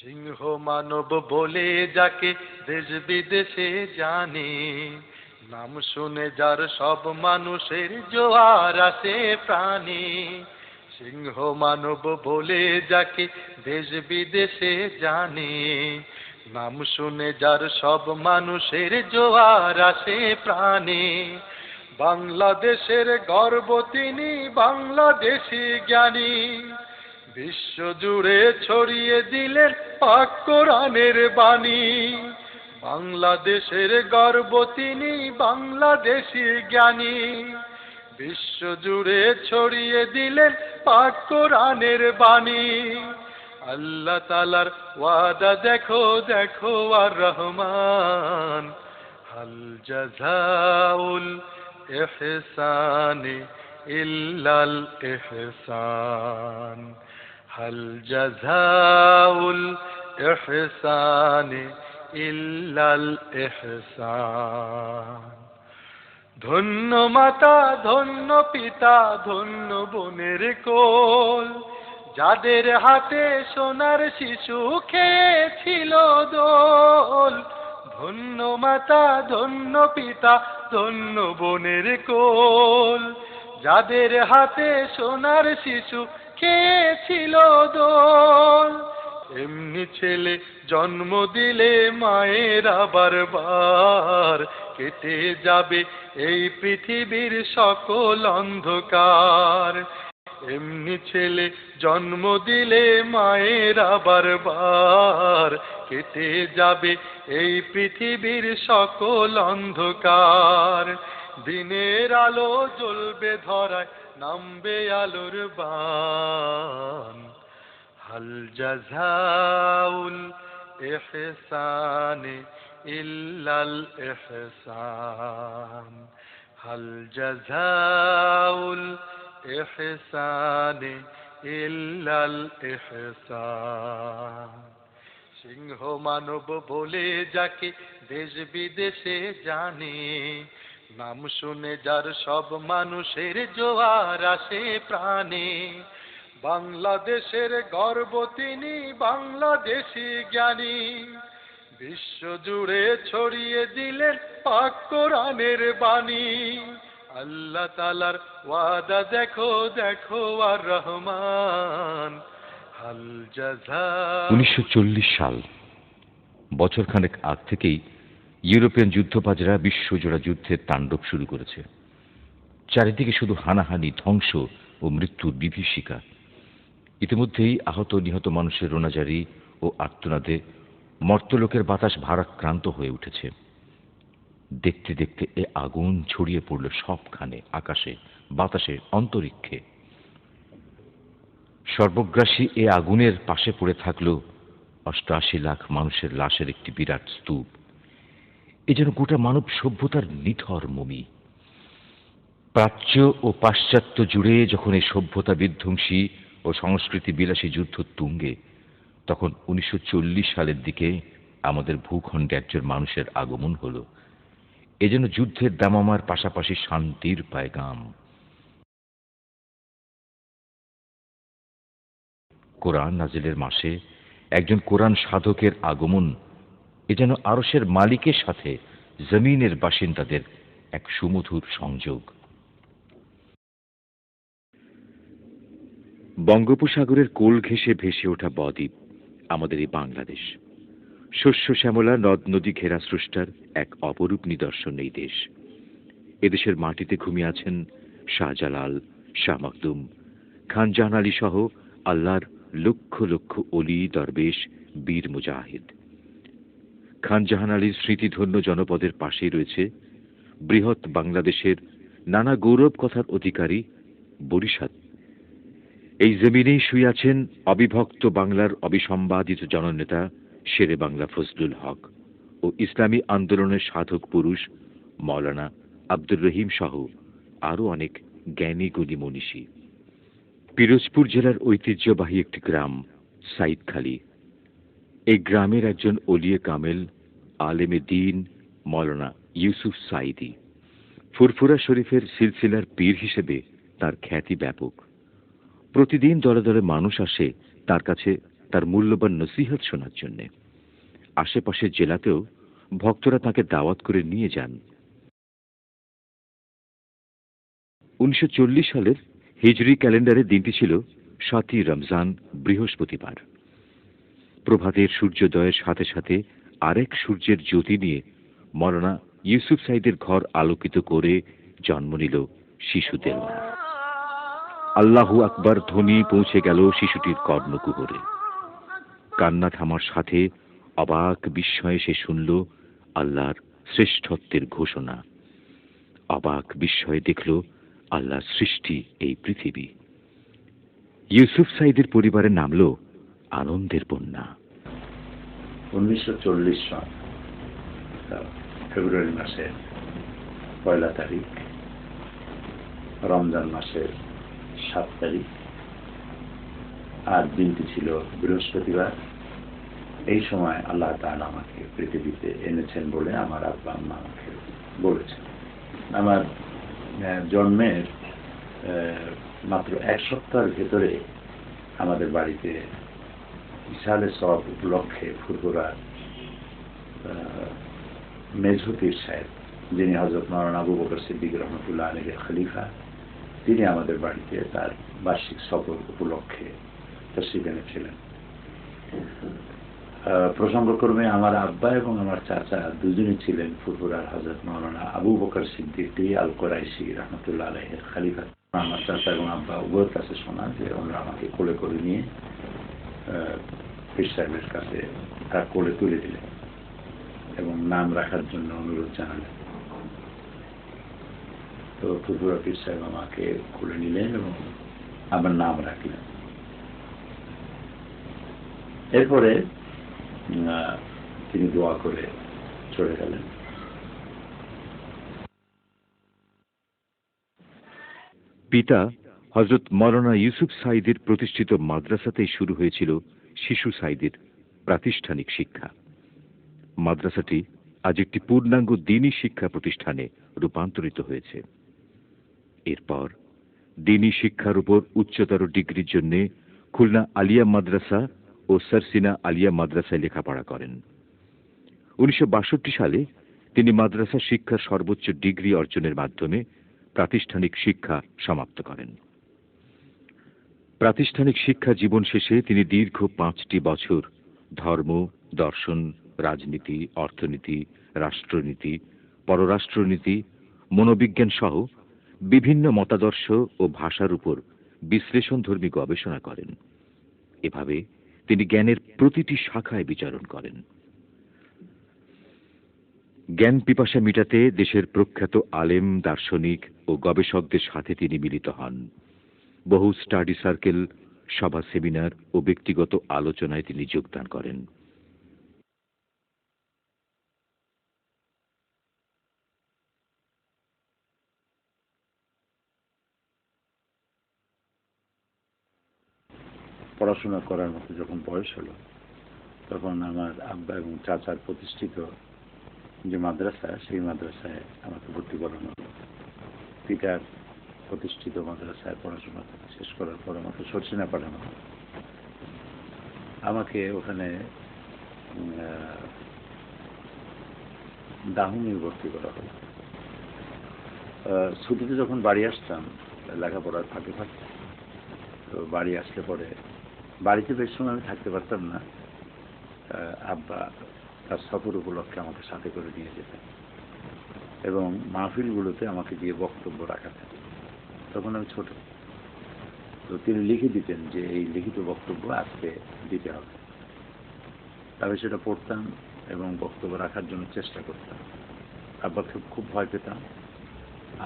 সিংহ মানব বলে যাকে দেশ বিদেশে জানে, নাম শুনে যার সব মানুষের জোয়ার আসে প্রাণে। সিংহ মানব বলে যাকে দেশ বিদেশে জানে, নাম শুনে যার সব মানুষের জোয়ার আসে প্রাণে। বাংলাদেশের গর্ব তিনি, বাংলাদেশি জ্ঞানী, বিশ্ব জুড়ে ছড়িয়ে দিলেন পাক কোরআনের বাণী। বাংলাদেশের গর্ব তিনি, বাংলাদেশি জ্ঞানী, বিশ্ব জুড়ে ছড়িয়ে দিলেন পাক কোরআনের বাণী। আল্লাহ তাআলার ওয়াদা দেখো দেখো আর রহমান, হাল জাযাউল ইহসানি ইল্লাল ইহসান, হাল জাযাউল ইহসানি ইল্লাল ইহসান। ধন্য মাতা ধন্য পিতা ধন্য বোনের কোল, যাদের হাতে সোনার শিশু খেয়েছিল দোল। ধন্য মাতা ধন্য পিতা ধন্য বোনের কোল, যাদের হাতে সোনার শিশু খেয়েছিল দোল। এমনি ছেলে জন্ম দিলে মায়েরা বারবার কেটে যাবে এই পৃথিবীর সকল অন্ধকার। এমনি ছেলে জন্ম দিলে মায়েরা বারবার কেটে যাবে এই পৃথিবীর সকল অন্ধকার। দিনের আলো জ্বলবে ধরায়, নামবে আলোর বান। হাল জাযাউল ইহসানি ইল্লাল ইহসান, হাল জাযাউল ইহসানি ইল্লাল ইহসান। সিংহ মানব বলে যাকে দেশ বিদেশে জানে, নাম শুনে যার সব মানুষের জোয়ার আসে প্রাণে। বাংলাদেশের গর্ব তিনি, বাংলাদেশি জ্ঞানী, বিশ্ব জুড়ে ছড়িয়ে দিলেন পাক কোরআনের বাণী। আল্লাহ তাআলার ওয়াদা দেখো দেখো আর রহমান, হাল জাযা। 1940 সাল, বছরখানেক আগ থেকেই ইউরোপিয়ান যুদ্ধবাজরা বিশ্বজোড়া যুদ্ধের তাণ্ডব শুরু করেছে। চারিদিকে শুধু হানাহানি, ধ্বংস ও মৃত্যুর বিভীষিকা। ইতিমধ্যেই আহত নিহত মানুষের রোনাজারি ও আর্তনাদে মর্ত্যলোকের বাতাস ভারাক্রান্ত হয়ে উঠেছে। দেখতে দেখতে এ আগুন ছড়িয়ে পড়ল সবখানে, আকাশে, বাতাসে, অন্তরিক্ষে। সর্বগ্রাসী এ আগুনের পাশে পড়ে থাকল ৮৮ লাখ মানুষের লাশের একটি বিরাট স্তূপ। এ যেন গোটা মানব সভ্যতার নিথর মমি। প্রাচ্য ও পাশ্চাত্য জুড়ে যখন এই সভ্যতা বিধ্বংসী ও সংস্কৃতি বিলাসী যুদ্ধ তুঙ্গে, তখন 1940 সালের দিকে আমাদের ভূখণ্ডে একজন মানুষের আগমন হল। এ যেন যুদ্ধের দামামার পাশাপাশি শান্তির পায়গাম। কোরআন নাজিলের মাসে একজন কোরআন সাধকের আগমন, এ যেন আরশের মালিকের সাথে জমিনের বাসিন্দাদের এক সুমধুর সংযোগ। বঙ্গোপসাগরের কোল ঘেঁষে ভেসে ওঠা বদ্বীপ আমাদের এই বাংলাদেশ। শস্য শ্যামলা নদ নদী ঘেরা স্রষ্টার এক অপরূপ নিদর্শন এই দেশ। এদেশের মাটিতে ঘুমিয়ে আছেন শাহজালাল, শাহ মখদুম, খান জাহান আলী সহ আল্লাহর লক্ষ লক্ষ অলি, দরবেশ, বীর মুজাহিদ। খান জাহান আলীর স্মৃতিধন্য জনপদের পাশেই রয়েছে বৃহৎ বাংলাদেশের নানা গৌরব কথার অধিকারী বরিশাল। এই জমিনেই শুয়ে আছেন অবিভক্ত বাংলার অবিসম্বাদিত জননেতা শেরে বাংলা ফজলুল হক ও ইসলামী আন্দোলনের সাধক পুরুষ মাওলানা আব্দুর রহিম সহ আরো অনেক জ্ঞানী গুণী মনীষী। পিরোজপুর জেলার ঐতিহ্যবাহী একটি গ্রাম সাইদখালী। এই গ্রামের একজন ওলিয়ে কামেল, আলেমে দ্বীন মাওলানা ইউসুফ সাঈদী। ফুরফুরা শরীফের সিলসিলার পীর হিসেবে তার খ্যাতি ব্যাপক। প্রতিদিন দলে দলে মানুষ আসে তার কাছে তার মূল্যবান নসিহত শোনার জন্য। আশেপাশের জেলাতেও ভক্তরা তাকে দাওয়াত করে নিয়ে যান। 1940 সালের হিজরি ক্যালেন্ডারে দিনটি ছিল 7ই রমজান, বৃহস্পতিবার। প্রভাতের সূর্যোদয়ের সাথে সাথে আরেক সূর্যের জ্যোতি নিয়ে মৌলানা ইউসুফ সাইদের ঘর আলোকিত করে জন্ম নিল শিশুদের। আল্লাহু আকবার ধ্বনি পৌঁছে গেল শিশুটির কর্ণকুহরে। কান্না থামার সাথে অবাক বিস্ময়ে সে শুনল আল্লাহর শ্রেষ্ঠত্বের ঘোষণা। অবাক বিস্ময়ে দেখল আল্লাহর সৃষ্টি এই পৃথিবী। ইউসুফ সাইদের পরিবারে নামল আনন্দের বন্যা। 1940 সাল ফেব্রুয়ারি মাসের 1 তারিখ, রমজান মাসের 7 তারিখ, আর দিনটি ছিল বৃহস্পতিবার। এই সময় আল্লাহ তাআলা আমাকে পৃথিবীতে এনেছেন বলে আমার আব্বা আম্মা আমাকে বলেছেন। আমার জন্মের মাত্র 1 সপ্তাহের ভেতরে আমাদের বাড়িতে ইসালে সব উপলক্ষে ফুরফুরার মেজর পীর সাহেব, যিনি হযরত মাওলানা আবু বকর সিদ্দিক রহমতুল্লাহ আলাইহির খলিফা, তিনি আমাদের বাড়িতে তার বার্ষিক সফর উপলক্ষে তশরিফ এনেছিলেন। প্রসঙ্গক্রমে আমার আব্বা এবং আমার চাচা দুজনই ছিলেন ফুরফুরার হযরত মাওলানা আবু বকর সিদ্দিক আল কুরাইশি রহমতুল্লাহ আলাইহির খলিফা। আমার চাচা এবং আব্বা উভয়ের কাছে শোনা যে ওনারা আমাকে কোলে করে নিয়ে পীর সাহেবের কাছে তার কোলে তুলে দিলেন এবং নাম রাখার জন্য অনুরোধ জানালেন। তো ফুরফুরা পীর সাহেব আমাকে কোলে নিলেন এবং আমার নাম রাখলেন। এরপরে তিনি দোয়া করে চলে গেলেন। পিতা হযরত মাওলানা ইউসুফ সাইদের প্রতিষ্ঠিত মাদ্রাসাতেই শুরু হয়েছিল শিশু সাইদের প্রাতিষ্ঠানিক শিক্ষা। মাদ্রাসাটি আজ একটি পূর্ণাঙ্গ দ্বীনী শিক্ষা প্রতিষ্ঠানে রূপান্তরিত হয়েছে। এরপর দ্বীনী শিক্ষার উপর উচ্চতর ডিগ্রির জন্য খুলনা আলিয়া মাদ্রাসা ও সারসিনা আলিয়া মাদ্রাসায় লেখাপড়া করেন। 1962 সালে তিনি মাদ্রাসা শিক্ষার সর্বোচ্চ ডিগ্রি অর্জনের মাধ্যমে প্রাতিষ্ঠানিক শিক্ষা সমাপ্ত করেন। প্রাতিষ্ঠানিক শিক্ষা জীবন শেষে তিনি দীর্ঘ 5টি বছর ধর্ম, দর্শন, রাজনীতি, অর্থনীতি, রাষ্ট্রনীতি, পররাষ্ট্রনীতি, মনোবিজ্ঞান সহ বিভিন্ন মতাদর্শ ও ভাষার উপর বিশ্লেষণধর্মী গবেষণা করেন। এভাবে তিনি জ্ঞানের প্রতিটি শাখায় বিচরণ করেন। জ্ঞান পিপাসা মিটাতে দেশের প্রখ্যাত আলেম, দার্শনিক ও গবেষকদের সাথে তিনি মিলিত হন। বহু স্টাডি সার্কেল, সভা, সেমিনার ও ব্যক্তিগত আলোচনায় তিনি যোগদান করেন। পড়াশোনা করার মতো যখন বয়স হলো, তখন আমার আব্বা এবং চাচার প্রতিষ্ঠিত যে মাদ্রাসা, সেই মাদ্রাসায় আমাকে ভর্তি করানো হলো। পিতার প্রতিষ্ঠিত মাদ্রাসায় পড়াশোনা শেষ করার পর আমাকে সরসিনা পাঠানো হলো। আমাকে ওখানে দাহুমে ভর্তি করা হলো। ছুটিতে যখন বাড়ি আসতাম লেখাপড়ার ফাঁকে ফাঁকে, তো বাড়ি আসলে পরে বাড়িতে বেশ সময় আমি থাকতে পারতাম না। আব্বা তার সফর উপলক্ষে আমাকে সাথে করে নিয়ে যেতেন এবং মাহফিলগুলোতে আমাকে দিয়ে বক্তব্য রাখাতেন। তখন আমি ছোট, তো তিনি লিখে দিতেন যে এই লিখিত বক্তব্য আজকে দিতে হবে। তবে সেটা পড়তাম এবং বক্তব্য রাখার জন্য চেষ্টা করতাম। আব্বাকে খুব ভয় পেতাম,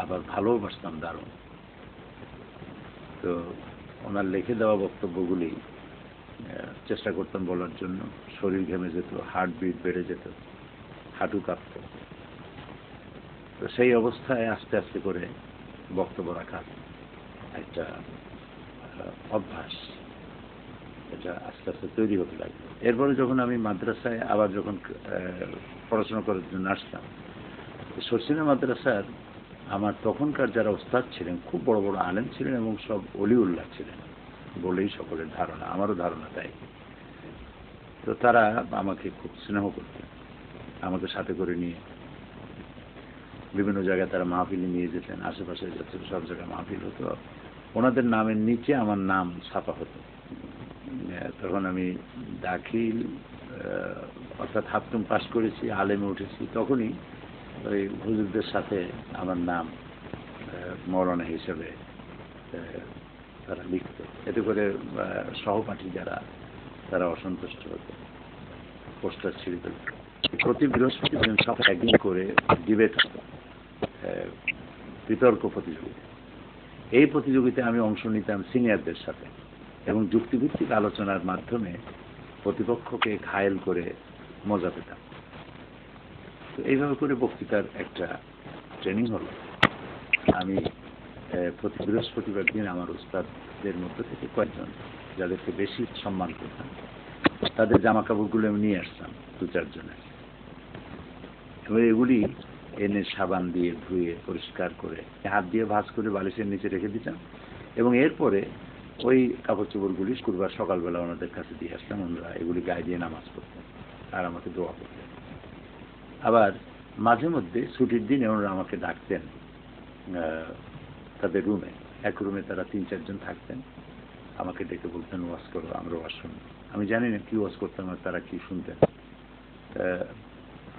আবার ভালোবাসতাম দারুণ। তো ওনার লিখে দেওয়া বক্তব্যগুলি চেষ্টা করতাম বলার জন্য। শরীর ঘেমে যেত, হার্টবিট বেড়ে যেত, হাঁটু কাঁপত। তো সেই অবস্থায় আস্তে আস্তে করে বক্তব্য রাখার একটা অভ্যাস, এটা আস্তে আস্তে তৈরি হতে লাগলো। এরপরে যখন আমি মাদ্রাসায় আবার যখন পড়াশোনা করার জন্য আসতাম, সরসিনা মাদ্রাসার আমার তখনকার যারা ওস্তাদ ছিলেন খুব বড় বড় আলেম ছিলেন এবং সব অলিউল্লাহ ছিলেন বলেই সকলের ধারণা, আমারও ধারণা তাই। তো তারা আমাকে খুব স্নেহ করতেন, আমাকে সাথে করে নিয়ে বিভিন্ন জায়গায় তারা মাহফিলে নিয়ে যেতেন, আশেপাশে যত সব জায়গায় মাহফিল হতো, ওনাদের নামের নিচে আমার নাম ছাপা হতো। তখন আমি দাখিল অর্থাৎ হাফতুম পাশ করেছি, আলেমে উঠেছি, তখনই ওই হুজুরদের সাথে আমার নাম মৌলানা হিসেবে তারা লিখত। এতে করে সহপাঠী যারা তারা অসন্তুষ্ট হতো, পোস্টার ছিঁড়ে ফেলত। প্রতি বৃহস্পতিবার সপ্তাহে একদিন করে ডিবেট হতো, বিতর্ক প্রতিযোগিতা। এই প্রতিযোগিতায় আমি অংশ নিতাম সিনিয়রদের সাথে এবং যুক্তিভিত্তিক আলোচনার মাধ্যমে প্রতিপক্ষকে ঘায়েল করে মজা পেতাম। তো এইভাবে করে বক্তৃতার একটা ট্রেনিং হলো। আমি প্রতি বৃহস্পতিবার দিন আমার উস্তাদদের মধ্য থেকে কয়েকজন যাদেরকে বেশি সম্মান করতাম তাদের জামা কাপড়গুলো আমি নিয়ে আসতাম 2-4 জনের, এবার এগুলি এনে সাবান দিয়ে ধুয়ে পরিষ্কার করে হাত দিয়ে ভাঁজ করে বালিশের নিচে রেখে দিতাম এবং এরপরে ওই কাপড় চোপড়গুলি শুক্রবার সকালবেলা ওনাদের কাছে দিয়ে আসতাম। ওনারা এগুলি গায়ে দিয়ে নামাজ পড়তেন আর আমাকে দোয়া করতেন। আবার মাঝে মধ্যে ছুটির দিনে ওনারা আমাকে ডাকতেন তাদের রুমে, এক রুমে তারা 3-4 জন থাকতেন, আমাকে ডেকে বলতেন ওয়াজ করো, আমরা ওয়াজ শুনি। আমি জানি না কি ওয়াজ করতাম আর তারা কি শুনতেন।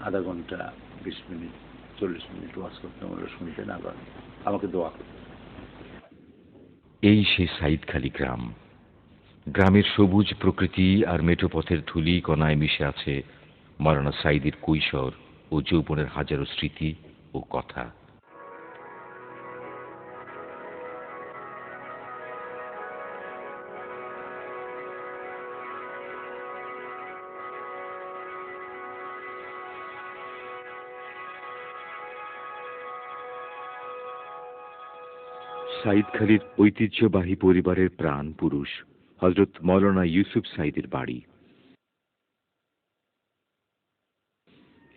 আধা ঘন্টা 20 মিনিট 40 মিনিট ওয়াজ করতাম, ওরা শুনতেন, আবার আমাকে দোয়া করতেন। এই সেই সাইদখালী গ্রাম। গ্রামের সবুজ প্রকৃতি আর মেঠো পথের ধূলি কণায় মিশে আছে মাওলানা সাঈদীর কৈশোর ও যৌবনের হাজারো স্মৃতি ও কথা। সাইদখালীর ঐতিহ্যবাহী পরিবারের প্রাণ পুরুষ হযরত মাওলানা ইউসুফ সাঈদীর বাড়ি।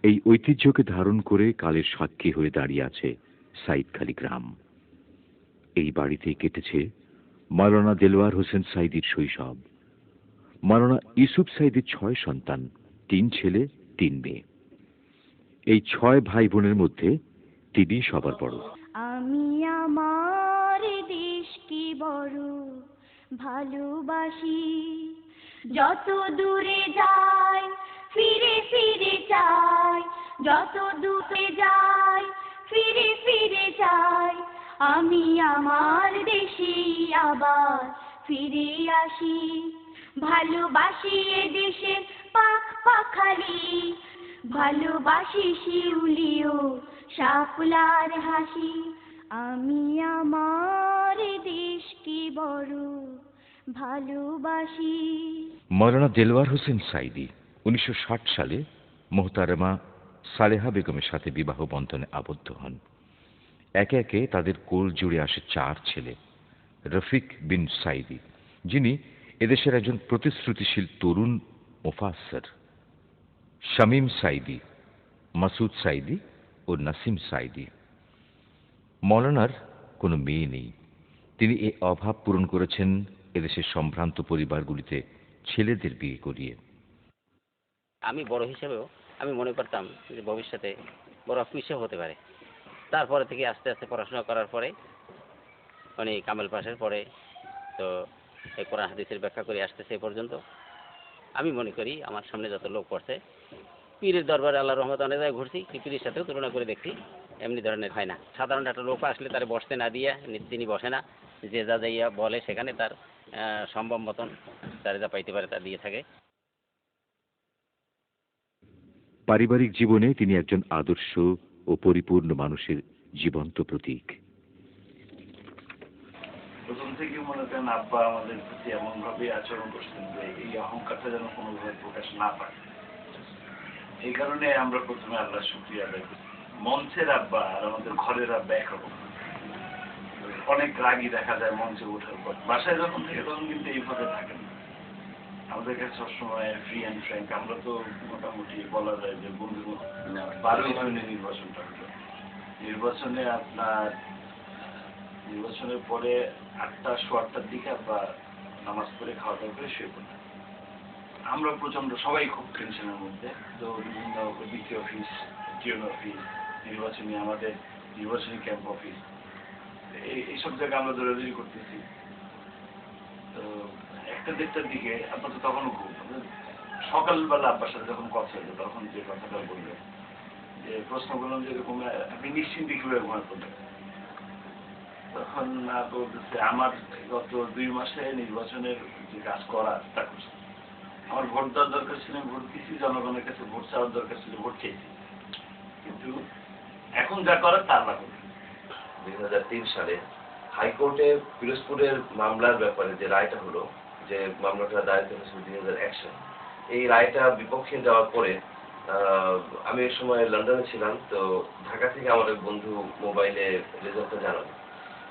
এই ঐতিহ্যকে ধারণ করে কালের সাক্ষী হয়ে দাঁড়িয়ে আছে সাইদখালী গ্রাম। এই বাড়িতেই কেটেছে মাওলানা দেলওয়ার হোসেন সাঈদীর শৈশব। মাওলানা ইউসুফ সাঈদীর 6 সন্তান, 3 ছেলে 3 মেয়ে। এই 6 ভাই বোনের মধ্যে তিনি সবার বড়। আমি আমার দেশ কি বড় ভালোবাসি, যত দূরে যাই ফিরে ফিরে চাই, যত দূরে যাই ফিরে ফিরে চাই, আমি আমার দেশে আবার ফিরে আসি। ভালোবাসি এ দেশের পাখ পাখালি, ভালোবাসি শিউলিও শাপলার হাসি, আমি আমার দেশ কি বড় ভালোবাসি। মাওলানা দেলওয়ার হোসেন সাঈদী 1960 সালে মোহতারেমা সালেহা বেগমের সাথে বিবাহ বন্ধনে আবদ্ধ হন। একে একে তাদের কোল জুড়ে আসে 4 ছেলে। রফিক বিন সাঈদী, যিনি এদেশের একজন প্রতিশ্রুতিশীল তরুণ মুফাসসির, শামীম সাঈদী, মাসুদ সাঈদী ও নাসিম সাঈদী। মাওলানার কোনো মেয়ে নেই। তিনি এই অভাব পূরণ করেছেন এদেশের সম্ভ্রান্ত পরিবারগুলিতে ছেলেদের বিয়ে করিয়ে। আমি বড় হিসেবেও আমি মনে করতাম যে ভবিষ্যতে বড় অফিসে হতে পারে। তারপরে থেকে আস্তে আস্তে পড়াশোনা করার পরে মানে কামেল পাশের পরে তো এই কোরআন হাদিসের ব্যাখ্যা করে আসতেছে এ পর্যন্ত। আমি মনে করি আমার সামনে যত লোক পড়ছে পীরের দরবারে আল্লাহ রহমত অনেক জায়গায় ঘুরছি, পীরের সাথেও তুলনা করে দেখছি, এমনি ধরনের হয় না। সাধারণ একটা লোক আসলে তার বসতে না দিয়ে তিনি বসে না, যে যা যাইয়া বলে সেখানে তার সম্ভব মতন তারা যা পাইতে পারে তা দিয়ে থাকে। পারিবারিক জীবনে তিনি একজন আদর্শ ও পরিপূর্ণ মানুষের জীবন্ত প্রতীক। প্রথম থেকে মনে করেন আব্বা আমাদের প্রতি এমন ভাবে আচরণ করছেন যে এই অহংকারটা যেন কোনোভাবে প্রকাশ না পায়। এই কারণে আমরা প্রথমে আল্লাহ শুকরিয়া আদায় করি। মঞ্চের আব্বা আর আমাদের ঘরের আব্বা একরকম। অনেক রাগই দেখা যায় মঞ্চে ওঠার পর। বাসায় যখন থেকে তখন কিন্তু এইভাবে থাকেন না। আমাদের কাছে সবসময় ফ্রি অ্যান্ড ফ্র্যাঙ্ক। আমরা তো মোটামুটি বলা যায় যে বন্ধু 12ই জুনে নির্বাচনটা হলো। নির্বাচনে আপনার নির্বাচনের পরে 8টা সোয়া 8টার দিকে আব্বা নামাজ পড়ে খাওয়া দাওয়া করে শুয়ে পড়লেন। আমরা প্রচন্ড সবাই খুব টেনশনের মধ্যে। তো বিভিন্ন বিসি অফিস, টিউন অফিস, নির্বাচনী আমাদের নির্বাচনী ক্যাম্প অফিস, এইসব জায়গায় আমরা দৌড়াদৌড়ি করতেছি। তো 1টা-1.5টার দিকে আপনার তো তখনও ঘুম, সকালবেলা আব্বার সাথে যখন কথা হলো তখন যে কথাটা বললেন, যে প্রশ্ন করলাম যে এরকম আপনি নিশ্চিন্তে কিভাবে ঘুমায় পড়লেন, তখন বলতেছে আমার গত 2 মাসে নির্বাচনের যে কাজ করা তা করছে। আমার ভোট দেওয়ার দরকার ছিল, ভোট দিচ্ছি, জনগণের কাছে ভোট চাওয়ার দরকার ছিল, ভোট চেয়েছি, কিন্তু এখন যা করার তা না করবে। 2003 সালে হাইকোর্টে পিরোজপুরের মামলার ব্যাপারে যে রায়টা হলো, যে মামলাটা দায়ের করেছিল 2001 সালে, এই রায়টা বিপক্ষে যাওয়ার পরে আমি এই সময় লন্ডনে ছিলাম। তো ঢাকা থেকে আমার এক বন্ধু মোবাইলে রেজাল্টটা জানালো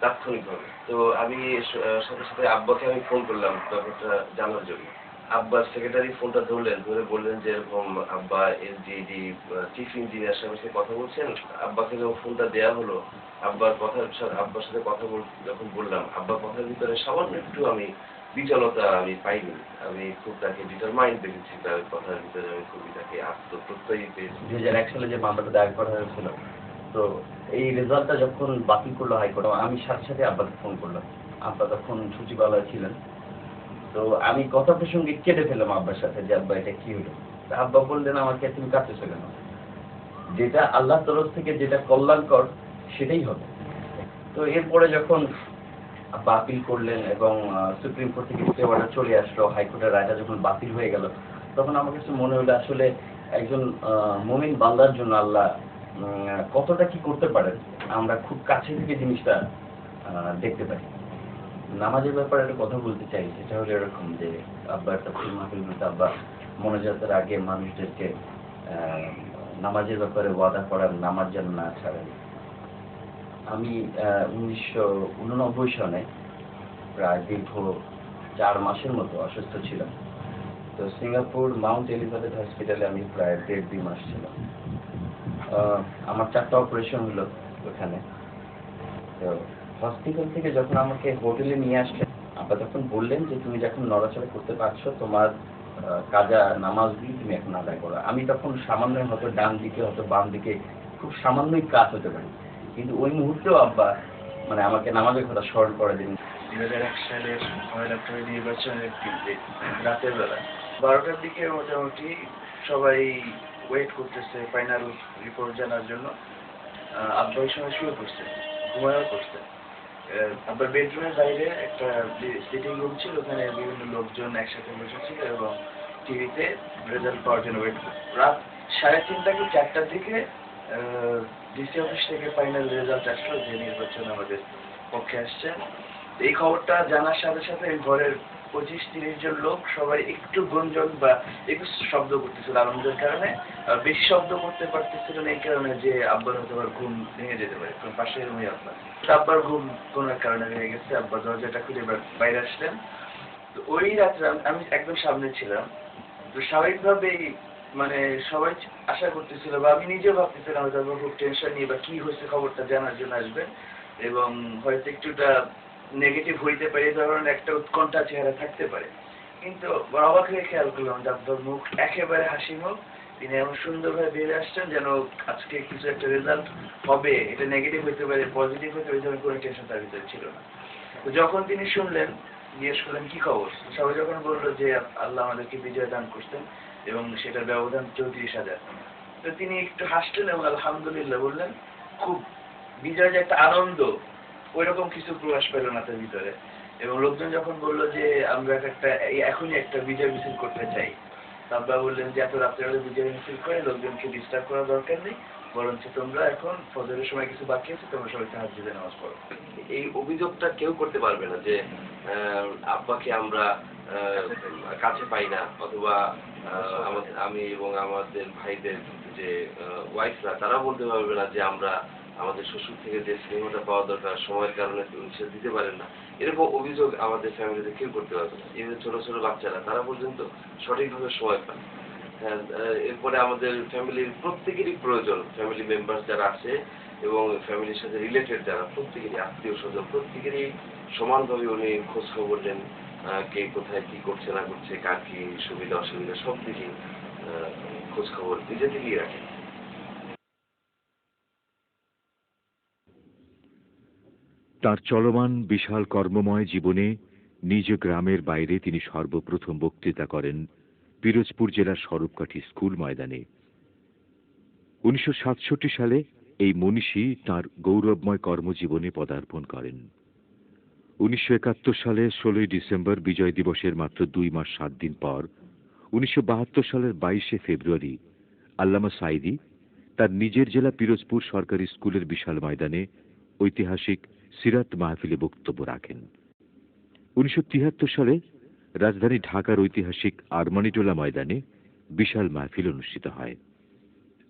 তাৎক্ষণিকভাবে। তো আমি সাথে সাথে আব্বাকে আমি ফোন করলাম ব্যাপারটা জানার জন্য। আব্বার সেক্রেটারি ফোনটা ধরলেন, ধরে বললেন যে এরকম আব্বা এসডিডি চিফ ইঞ্জিনিয়ার সাহেবের সাথে কথা বলছেন। আব্বাকে যখন ফোনটা দেওয়া হলো, আব্বার সাথে কথা যখন বললাম, আব্বার কথার ভিতরে সামান্য একটু আমি বিচলতা আমি পাইনি। আমি খুব তাকে ডিটারমাইন্ড দেখেছি, তার কথার ভিতরে আমি খুবই তাকে আত্মপ্রত্যয়ী পেয়েছি। 2001 সালে যে মামলাটা দায়ের করা হয়েছিল, তো এই রেজাল্টটা যখন বাতিল করলো হাইকোর্ট, আমি সাথে সাথে আব্বাকে ফোন করলাম। আব্বা তখন সচিবালয়ে ছিলেন। তো আমি কথা প্রসঙ্গে কেটে ফেললাম আব্বার সাথে যে আব্বা এটা কি হলো। আব্বা বললেন আমাকে, তুমি কাঁদতেছো কেন? যেটা আল্লাহর তরফ থেকে যেটা কল্যাণকর সেটাই হবে। তো এরপরে যখন আব্বা আপিল করলেন এবং সুপ্রিম কোর্ট থেকে স্টে অর্ডার চলে আসলো, হাইকোর্টের রায়টা যখন বাতিল হয়ে গেল, তখন আমার কাছে মনে হলো আসলে একজন মুমিন বান্দার জন্য আল্লাহ কতটা কি করতে পারেন আমরা খুব কাছে থেকে জিনিসটা দেখতে পাই। নামাজের ব্যাপারে একটা কথা বলতে চাই, সেটা হলো এরকম যে আব্বার তাফসীর মাহফিলগুলোতে আব্বা মোনাজাতের আগে মানুষদেরকে নামাজের ব্যাপারে ওয়াদা করার, নামাজ যেন না ছাড়েন। আমি 1989 সনে প্রায় দীর্ঘ 4 মাসের মতো অসুস্থ ছিলাম। তো সিঙ্গাপুর মাউন্ট এলিজাবেথ হসপিটালে আমি প্রায় 1.5-2 মাস ছিলাম। আমার 4টা অপারেশন হলো ওখানে। তো হসপিটাল থেকে যখন আমাকে হোটেলে নিয়ে আসলেন, আব্বা তখন বললেন যে তুমি যখন নড়াচড়া করতে পারছো, তোমার কাজা নামাজগুলি তুমি এখন আদায় করো। আমি তখন সামান্য হয়তো ডান দিকে হয়তো বাম দিকে খুব সামান্যই কাজ হতে পারি, কিন্তু ওই মুহূর্তেও আব্বা মানে আমাকে নামাজের কথা স্মরণ করে দিন। 2001 সালের 6 এপ্রিল নির্বাচনের দিন রাতের বেলা 12টার দিকে মোটামুটি সবাই ওয়েট করতেছে ফাইনাল রিপোর্ট জানার জন্য। আব্বা ওই সময় শুয়ে পড়ছে, ঘুমায়ও পড়ছে। আব্বার বেডরুমের বাইরে একটা সিটিং রুম ছিল, ওখানে বিভিন্ন লোকজন একসাথে বসেছিল এবং টিভিতে রেজাল্ট পাওয়ার জন্য ওয়েট করছে। রাত 3:30 কি 4টার দিকে ডিসি অফিস থেকে ফাইনাল রেজাল্ট আসলো যে নির্বাচন আমাদের পক্ষে আসছে। এই খবরটা জানার সাথে সাথে ঘরের 25-30 জন লোক সবাই একটু গুঞ্জন বা একটু শব্দ করতেছিল আনন্দের কারণে। বেশি শব্দ করতে পারতেছিল না এই কারণে যে আব্বার হয়তো আবার ঘুম ভেঙে যেতে পারে, কারণ পাশে রুমে আপনার আব্বার ঘুম কোনো এক কারণে ভেঙে গেছে। আব্বা দরজাটা খুলে বাইরে আসলেন। তো ওই রাত্রে আমি একদম সামনে ছিলাম। তো স্বাভাবিকভাবেই মানে সবাই আশা করতেছিল বা আমি নিজেও ভাবতেছিলাম হয়তো আব্বা খুব টেনশন নিয়ে বা কি হয়েছে খবরটা জানার জন্য আসবেন এবং হয়তো একটুটা নেগেটিভ হইতে পারে, এই ধরনের একটা উৎকণ্ঠা চেহারা থাকতে পারে। কিন্তু অবাক হয়ে খেয়াল করলাম যে আব্বার মুখ একেবারে হাসি মুখ। তিনি এমন সুন্দরভাবে বেরিয়ে আসছেন যেন আজকে কিছু একটা রেজাল্ট হবে, এটা নেগেটিভ হইতে পারে, পজিটিভ হইতে পারে, কোনো টেনশন তার ভিতরে ছিল না। তো যখন তিনি শুনলেন, জিজ্ঞেস করলেন কি খবর, সবাই যখন বললো যে আল্লাহ আমাদেরকে বিজয় দান করতেন এবং সেটার ব্যবধান 34,000, তো তিনি একটু হাসলেন এবং আলহামদুলিল্লাহ বললেন। খুব বিজয় যে একটা আনন্দ ওইরকম কিছু প্রকাশ পেল না তার ভিতরে। এবং লোকজন যখন বললো যে আমরা এখনই একটা বিজয় মিছিল করতে চাই, আব্বা বললেন যে এত রাত্রে বিজয় মিছিল করে লোকজনকে ডিস্টার্ব করার দরকার নেই, বরঞ্চ তোমরা এখন ফজরের সময় কিছু বাকি আছে, তোমরা সবাই তাহাজ্জুদে নামাজ পড়ো। এই অভিযোগটা কেউ করতে পারবে না যে আব্বাকে আমরা কাছে পাই না, অথবা আমি এবং আমাদের ভাইদের যে ওয়াইফরা তারা বলতে পারবে না যে আমরা আমাদের শ্বশুর থেকে যে স্নেহটা পাওয়া দরকার সময়ের কারণে সে দিতে পারেন না। এরকম অভিযোগ আমাদের ফ্যামিলিতে কেউ করতে পারবে না। এই ছোট ছোট বাচ্চারা তারা পর্যন্ত সঠিকভাবে সময় পায়। এরপরে আমাদের ফ্যামিলির প্রত্যেকেরই প্রয়োজন, ফ্যামিলি মেম্বার যারা আছে এবং ফ্যামিলির সাথে রিলেটেড যারা প্রত্যেকেরই আত্মীয় স্বজন প্রত্যেকেরই সমানভাবে উনি খোঁজ খবর নেন কে কোথায় কি করছে না করছে, কার কি সুবিধা অসুবিধা সব দিকে খোঁজ খবর নিজে থেকেই রাখেন। তার চলমান বিশাল কর্মময় জীবনে নিজ গ্রামের বাইরে তিনি সর্বপ্রথম বক্তৃতা করেন পিরোজপুর জেলার স্বরূপকাঠি স্কুল ময়দানে। 1967 সালে এই মনীষী তাঁর গৌরবময় কর্মজীবনে পদার্পণ করেন। 1971 সালে 16 ডিসেম্বর বিজয় দিবসের মাত্র 2 মাস 7 দিন পর 1972 সালের 22শে ফেব্রুয়ারি আল্লামা সাঈদী তার নিজের জেলা পিরোজপুর সরকারি স্কুলের বিশাল ময়দানে ঐতিহাসিক সিরাত মাহফিলে বক্তব্য রাখেন। 1973 সালে রাজধানী ঢাকার ঐতিহাসিক আরমানিটোলা ময়দানে বিশাল মাহফিল অনুষ্ঠিত হয়।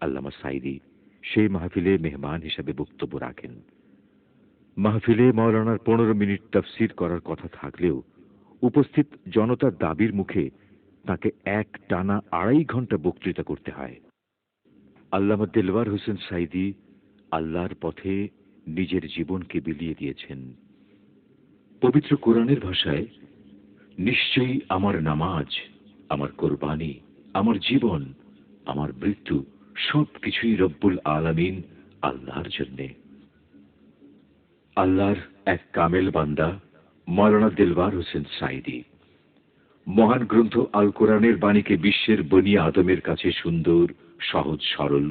আল্লামা সাঈদী সেই মাহফিলে মেহমান হিসেবে বক্তব্য রাখেন। মাহফিলে মাওলানার 15 মিনিট তাফসীর করার কথা থাকলেও উপস্থিত জনতার দাবির মুখে তাকে এক টানা 2.5 ঘন্টা বক্তৃতা করতে হয়। আল্লামা দেলওয়ার হোসেন সাঈদী আল্লাহর পথে নিজের জীবনকে বিলিয়ে দিয়েছেন। পবিত্র কোরআনের ভাষায়, নিশ্চয়ই আমার নামাজ, আমার কোরবানি, আমার জীবন, আমার মৃত্যু সবকিছুই রব্বুল আলামিন আল্লাহর জন্যে। আল্লাহর এক কামেল বান্দা মাওলানা দেলওয়ার হোসেন সাঈদী মহান গ্রন্থ আল কোরআনের বাণীকে বিশ্বের বনি আদমের কাছে সুন্দর, সহজ সরল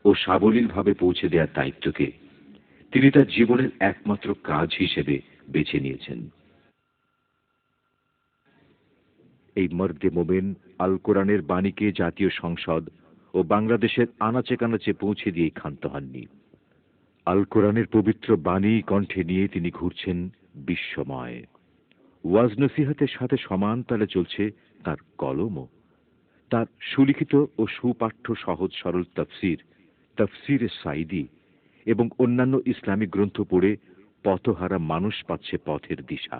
ও সাবলীলভাবে পৌঁছে দেওয়ার দায়িত্বকে তিনি তার জীবনের একমাত্র কাজ হিসেবে বেছে নিয়েছেন। এই মর্দে মোমেন আল কোরআনের বাণীকে জাতীয় সংসদ ও বাংলাদেশের আনাচে কানাচে পৌঁছে দিয়ে ক্ষান্ত হননি। আল কোরআনের পবিত্র বাণী কণ্ঠে নিয়ে তিনি ঘুরছেন বিশ্বময়। ওয়াজ নসিহতের সাথে সমান তালে চলছে তার কলমও। তার সুলিখিত ও সুপাঠ্য সহজ সরল তাফসীরে সাঈদী এবং অন্যান্য ইসলামিক গ্রন্থ পড়ে পথহারা মানুষ পাচ্ছে পথের দিশা।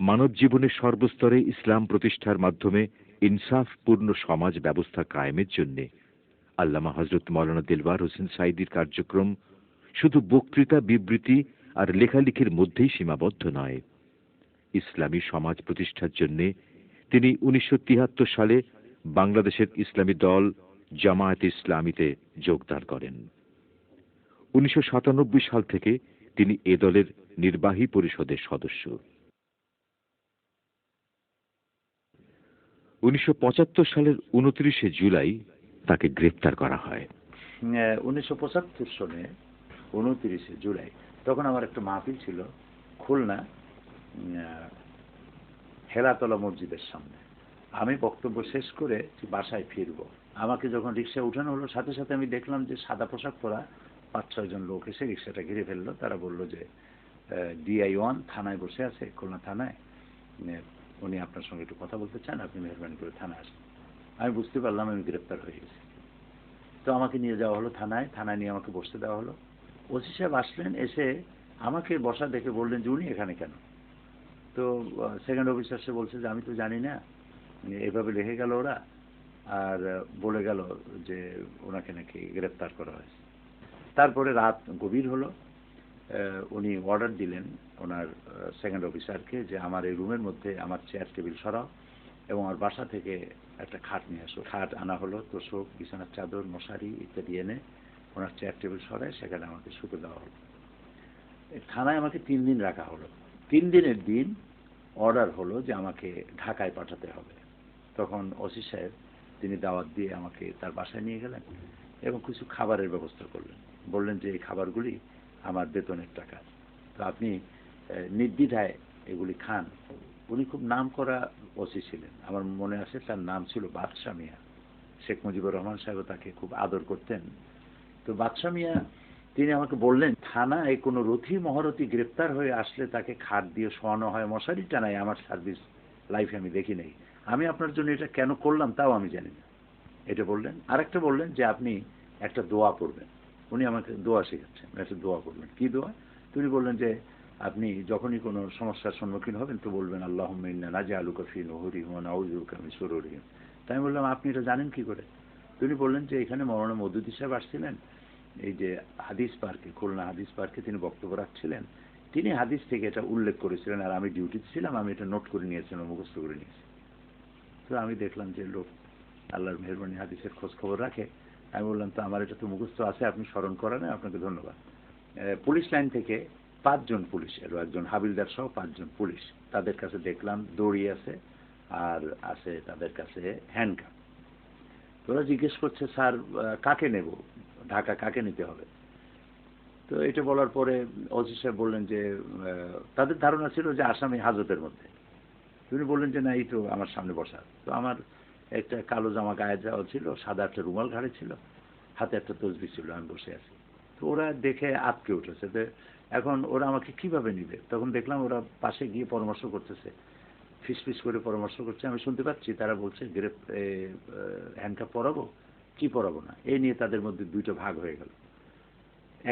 মানব জীবনের সর্বস্তরে ইসলাম প্রতিষ্ঠার মাধ্যমে ইনসাফপূর্ণ সমাজ ব্যবস্থা কায়েমের জন্য আল্লামা হযরত মাওলানা দেলওয়ার হোসেন সাঈদীর কার্যক্রম শুধু বক্তৃতা, বিবৃতি আর লেখালেখির মধ্যেই সীমাবদ্ধ নয়। ইসলামী সমাজ প্রতিষ্ঠার জন্য তিনি 1973 সালে বাংলাদেশের ইসলামী দল জামায়াতে ইসলামীতে যোগদান করেন। 1997 সাল থেকে তিনি এ দলের নির্বাহী পরিষদের সদস্য। 1975 সালের 29শে জুলাই তাকে গ্রেফতার করা হয়। 1975 সনে 29শে জুলাই তখন আমার একটা মাহফিল ছিল খুলনা হেলাতলা মসজিদের সামনে। আমি বক্তব্য শেষ করে বাসায় ফিরব। আমাকে যখন রিক্সায় উঠানো হলো, সাথে সাথে আমি দেখলাম যে সাদা পোশাক পরা 5-6 জন লোক এসে রিক্সাটা ঘিরে ফেললো। তারা বলল যে DI-1 থানায় বসে আছে, খুলনা থানায়, উনি আপনার সঙ্গে একটু কথা বলতে চান, আপনি মেহরবানি করে থানায় আসেন। আমি বুঝতে পারলাম আমি গ্রেপ্তার হয়ে গেছি। তো আমাকে নিয়ে যাওয়া হলো থানায় নিয়ে আমাকে বসতে দেওয়া হলো। ওসি সাহেব আসলেন, এসে আমাকে বসা দেখে বললেন যে উনি এখানে কেন? তো সেকেন্ড অফিসার সে বলছে যে আমি তো জানি না, এভাবে লিখে গেল ওরা, আর বলে গেল যে ওনাকে নাকি গ্রেপ্তার করা হয়েছে। তারপরে রাত গভীর হলো, উনি অর্ডার দিলেন ওনার সেকেন্ড অফিসারকে যে আমার এই রুমের মধ্যে আমার চেয়ার টেবিল সরাও এবং আমার বাসা থেকে একটা খাট নিয়ে আসো। খাট আনা হলো, তোষক, বিছানার চাদর, মশারি ইত্যাদি এনে ওনার চেয়ার টেবিল সরায় সেখানে আমাকে শুতে দেওয়া হলো। থানায় আমাকে 3 দিন রাখা হলো। 3 দিনের দিন অর্ডার হলো যে আমাকে ঢাকায় পাঠাতে হবে। তখন ওসি সাহেব তিনি দাওয়াত দিয়ে আমাকে তার বাসায় নিয়ে গেলেন এবং কিছু খাবারের ব্যবস্থা করলেন। বললেন যে এই খাবারগুলি আমার বেতনের টাকা, তো আপনি নির্দ্বিধায় এগুলি খান। উনি খুব নাম করা ওসি ছিলেন, আমার মনে আছে তার নাম ছিল বাদশা মিয়া। শেখ মুজিবুর রহমান সাহেব তাকে খুব আদর করতেন। তো বাদশা মিয়া তিনি আমাকে বললেন, থানায় কোনো রথী মহারথী গ্রেপ্তার হয়ে আসলে তাকে খাট দিয়ে শোয়ানো হয়, মশারি টানায়, আমার সার্ভিস লাইফে আমি দেখি নাই। আমি আপনার জন্য এটা কেন করলাম তাও আমি জানি না, এটা বললেন। আরেকটা বললেন যে আপনি একটা দোয়া পড়বেন। উনি আমাকে দোয়া শেখাচ্ছেন, একটা দোয়া পড়বেন। কি দোয়া? তিনি বললেন যে আপনি যখনই কোনো সমস্যার সম্মুখীন হবেন তো বলবেন আল্লাহুম্মা ইন্না নাজআলুকা ফি নুহুরিহিম ওয়া নাউযু বিকা মিন শুরুরিহিম। তাই আমি বললাম আপনি এটা জানেন কি করে? তিনি বললেন যে এখানে মাওলানা মওদুদী সাহেব আসছিলেন, এই যে হাদিস পার্কে, খুলনা হাদিস পার্কে তিনি বক্তব্য রাখছিলেন, তিনি হাদিস থেকে এটা উল্লেখ করেছিলেন, আর আমি ডিউটিতে ছিলাম, আমি এটা নোট করে নিয়েছিলাম, মুখস্থ করে নিয়েছি। তো আমি দেখলাম যে লোক আল্লাহর মেহরবানি হাদিসের খোঁজ খবর রাখে। আমি বললাম, তো আমার এটা তো মুখস্থ আছে, আপনি স্মরণ করেন, আপনাকে ধন্যবাদ। পুলিশ লাইন থেকে 5 জন পুলিশ এলো, একজন হাবিলদার সহ 5 জন পুলিশ। তাদের কাছে দেখলাম দড়ি আছে, আর আছে তাদের কাছে হ্যান্ডকাপ। ওরা জিজ্ঞেস করছে, স্যার কাকে নেব, ঢাকা কাকে নিতে হবে? তো এটা বলার পরে ওসি সাহেব বললেন যে তাদের ধারণা ছিল যে আসামি হাজতের মধ্যে। তিনি বললেন যে না, এই তো আমার সামনে বসা। তো আমার একটা কালো জামা গায়ে যাওয়া ছিল, সাদা একটা রুমাল ঘাড়ে ছিল, হাতে একটা তসবিহ ছিল, আমি বসে আছি। তো ওরা দেখে আটকে উঠেছে। তো এখন ওরা আমাকে কিভাবে নিবে? তখন দেখলাম ওরা পাশে গিয়ে পরামর্শ করতেছে, ফিস করে পরামর্শ করছে। আমি শুনতে পাচ্ছি তারা বলছে হ্যান্ডকাপ পরাবো কি পরাবো না, এই নিয়ে তাদের মধ্যে 2টা ভাগ হয়ে গেল।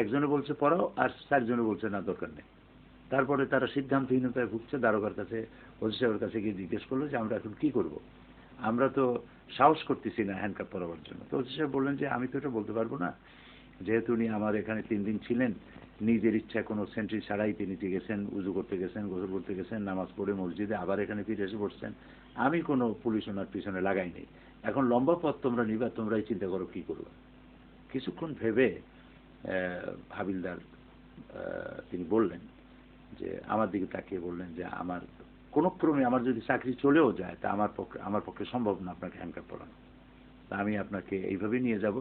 একজনে বলছে পড়াও, আর 4 জনে বলছে না, দরকার নেই। তারপরে তারা সিদ্ধান্তহীনতায় ভুগছে। দারোগার কাছে, ওসি সাহেবের কাছে গিয়ে জিজ্ঞেস করলো যে আমরা এখন কি করব, আমরা তো সাহস করতেছি না হ্যান্ডকাপ পরাবার জন্য। তো ওসি সাহেব বললেন যে আমি তো এটা বলতে পারবো না, যেহেতু উনি আমার এখানে 3 দিন ছিলেন, নিজের ইচ্ছায় কোনো সেন্ট্রি ছাড়াই তিনি গেছেন, উজু করতে গেছেন, গোসল করতে গেছেন, নামাজ পড়ে মসজিদে আবার এখানে ফিরে এসে বসছেন, আমি কোনো পুলিশ ওনার পিছনে লাগাইনি। এখন লম্বা পথ তোমরা নিবা, তোমরাই চিন্তা করো কি করবে। কিছুক্ষণ ভেবে হাবিলদার তিনি বললেন যে, আমার দিকে তাকিয়ে বললেন যে আমার কোনো ক্রমে আমার যদি চাকরি চলেও যায় তা আমার পক্ষে সম্ভব না আপনাকে হ্যান্ডকাপ পরানো। তা আমি আপনাকে এইভাবেই নিয়ে যাব,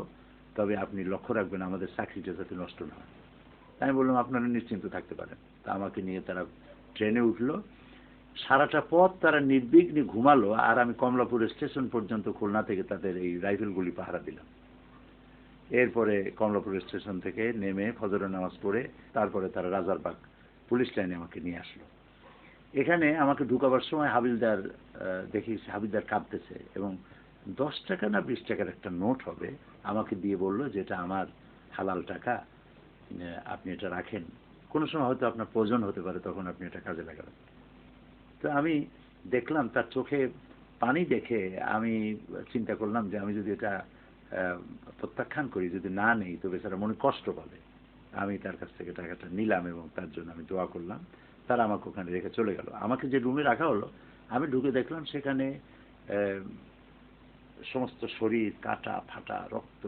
তবে আপনি লক্ষ্য রাখবেন আমাদের চাকরিটা যাতে নষ্ট না হয়। আমি বললাম আপনারা নিশ্চিন্ত থাকতে পারেন। তা আমাকে নিয়ে তারা ট্রেনে উঠলো। সারাটা পথ তারা নির্বিঘ্নে ঘুমালো, আর আমি কমলাপুর স্টেশন পর্যন্ত খুলনা থেকে তাদের এই রাইফেলগুলি পাহারা দিলাম। এরপরে কমলাপুর স্টেশন থেকে নেমে ফজরের নামাজ পড়ে তারপরে তারা রাজারবাগ পুলিশ লাইনে আমাকে নিয়ে আসলো। এখানে আমাকে ঢুকাবার সময় হাবিলদার দেখি হাবিলদার কাঁদতেছে, এবং 10 টাকা না 20 টাকার একটা নোট হবে আমাকে দিয়ে বললো যে এটা আমার হালাল টাকা, আপনি এটা রাখেন, কোনো সময় হয়তো আপনার প্রয়োজন হতে পারে, তখন আপনি এটা কাজে লাগাবেন। তো আমি দেখলাম তার চোখে পানি দেখে আমি চিন্তা করলাম যে আমি যদি এটা প্রত্যাখ্যান করি, যদি না নেই, তো বেচারা মনে কষ্ট পাবে। আমি তার কাছ থেকে টাকাটা নিলাম এবং তার জন্য আমি দোয়া করলাম। তারা আমাকে ওখানে রেখে চলে গেল। আমাকে যে রুমে রাখা হলো, আমি ঢুকে দেখলাম সেখানে সমস্ত শরীর কাটা ফাটা, রক্ত,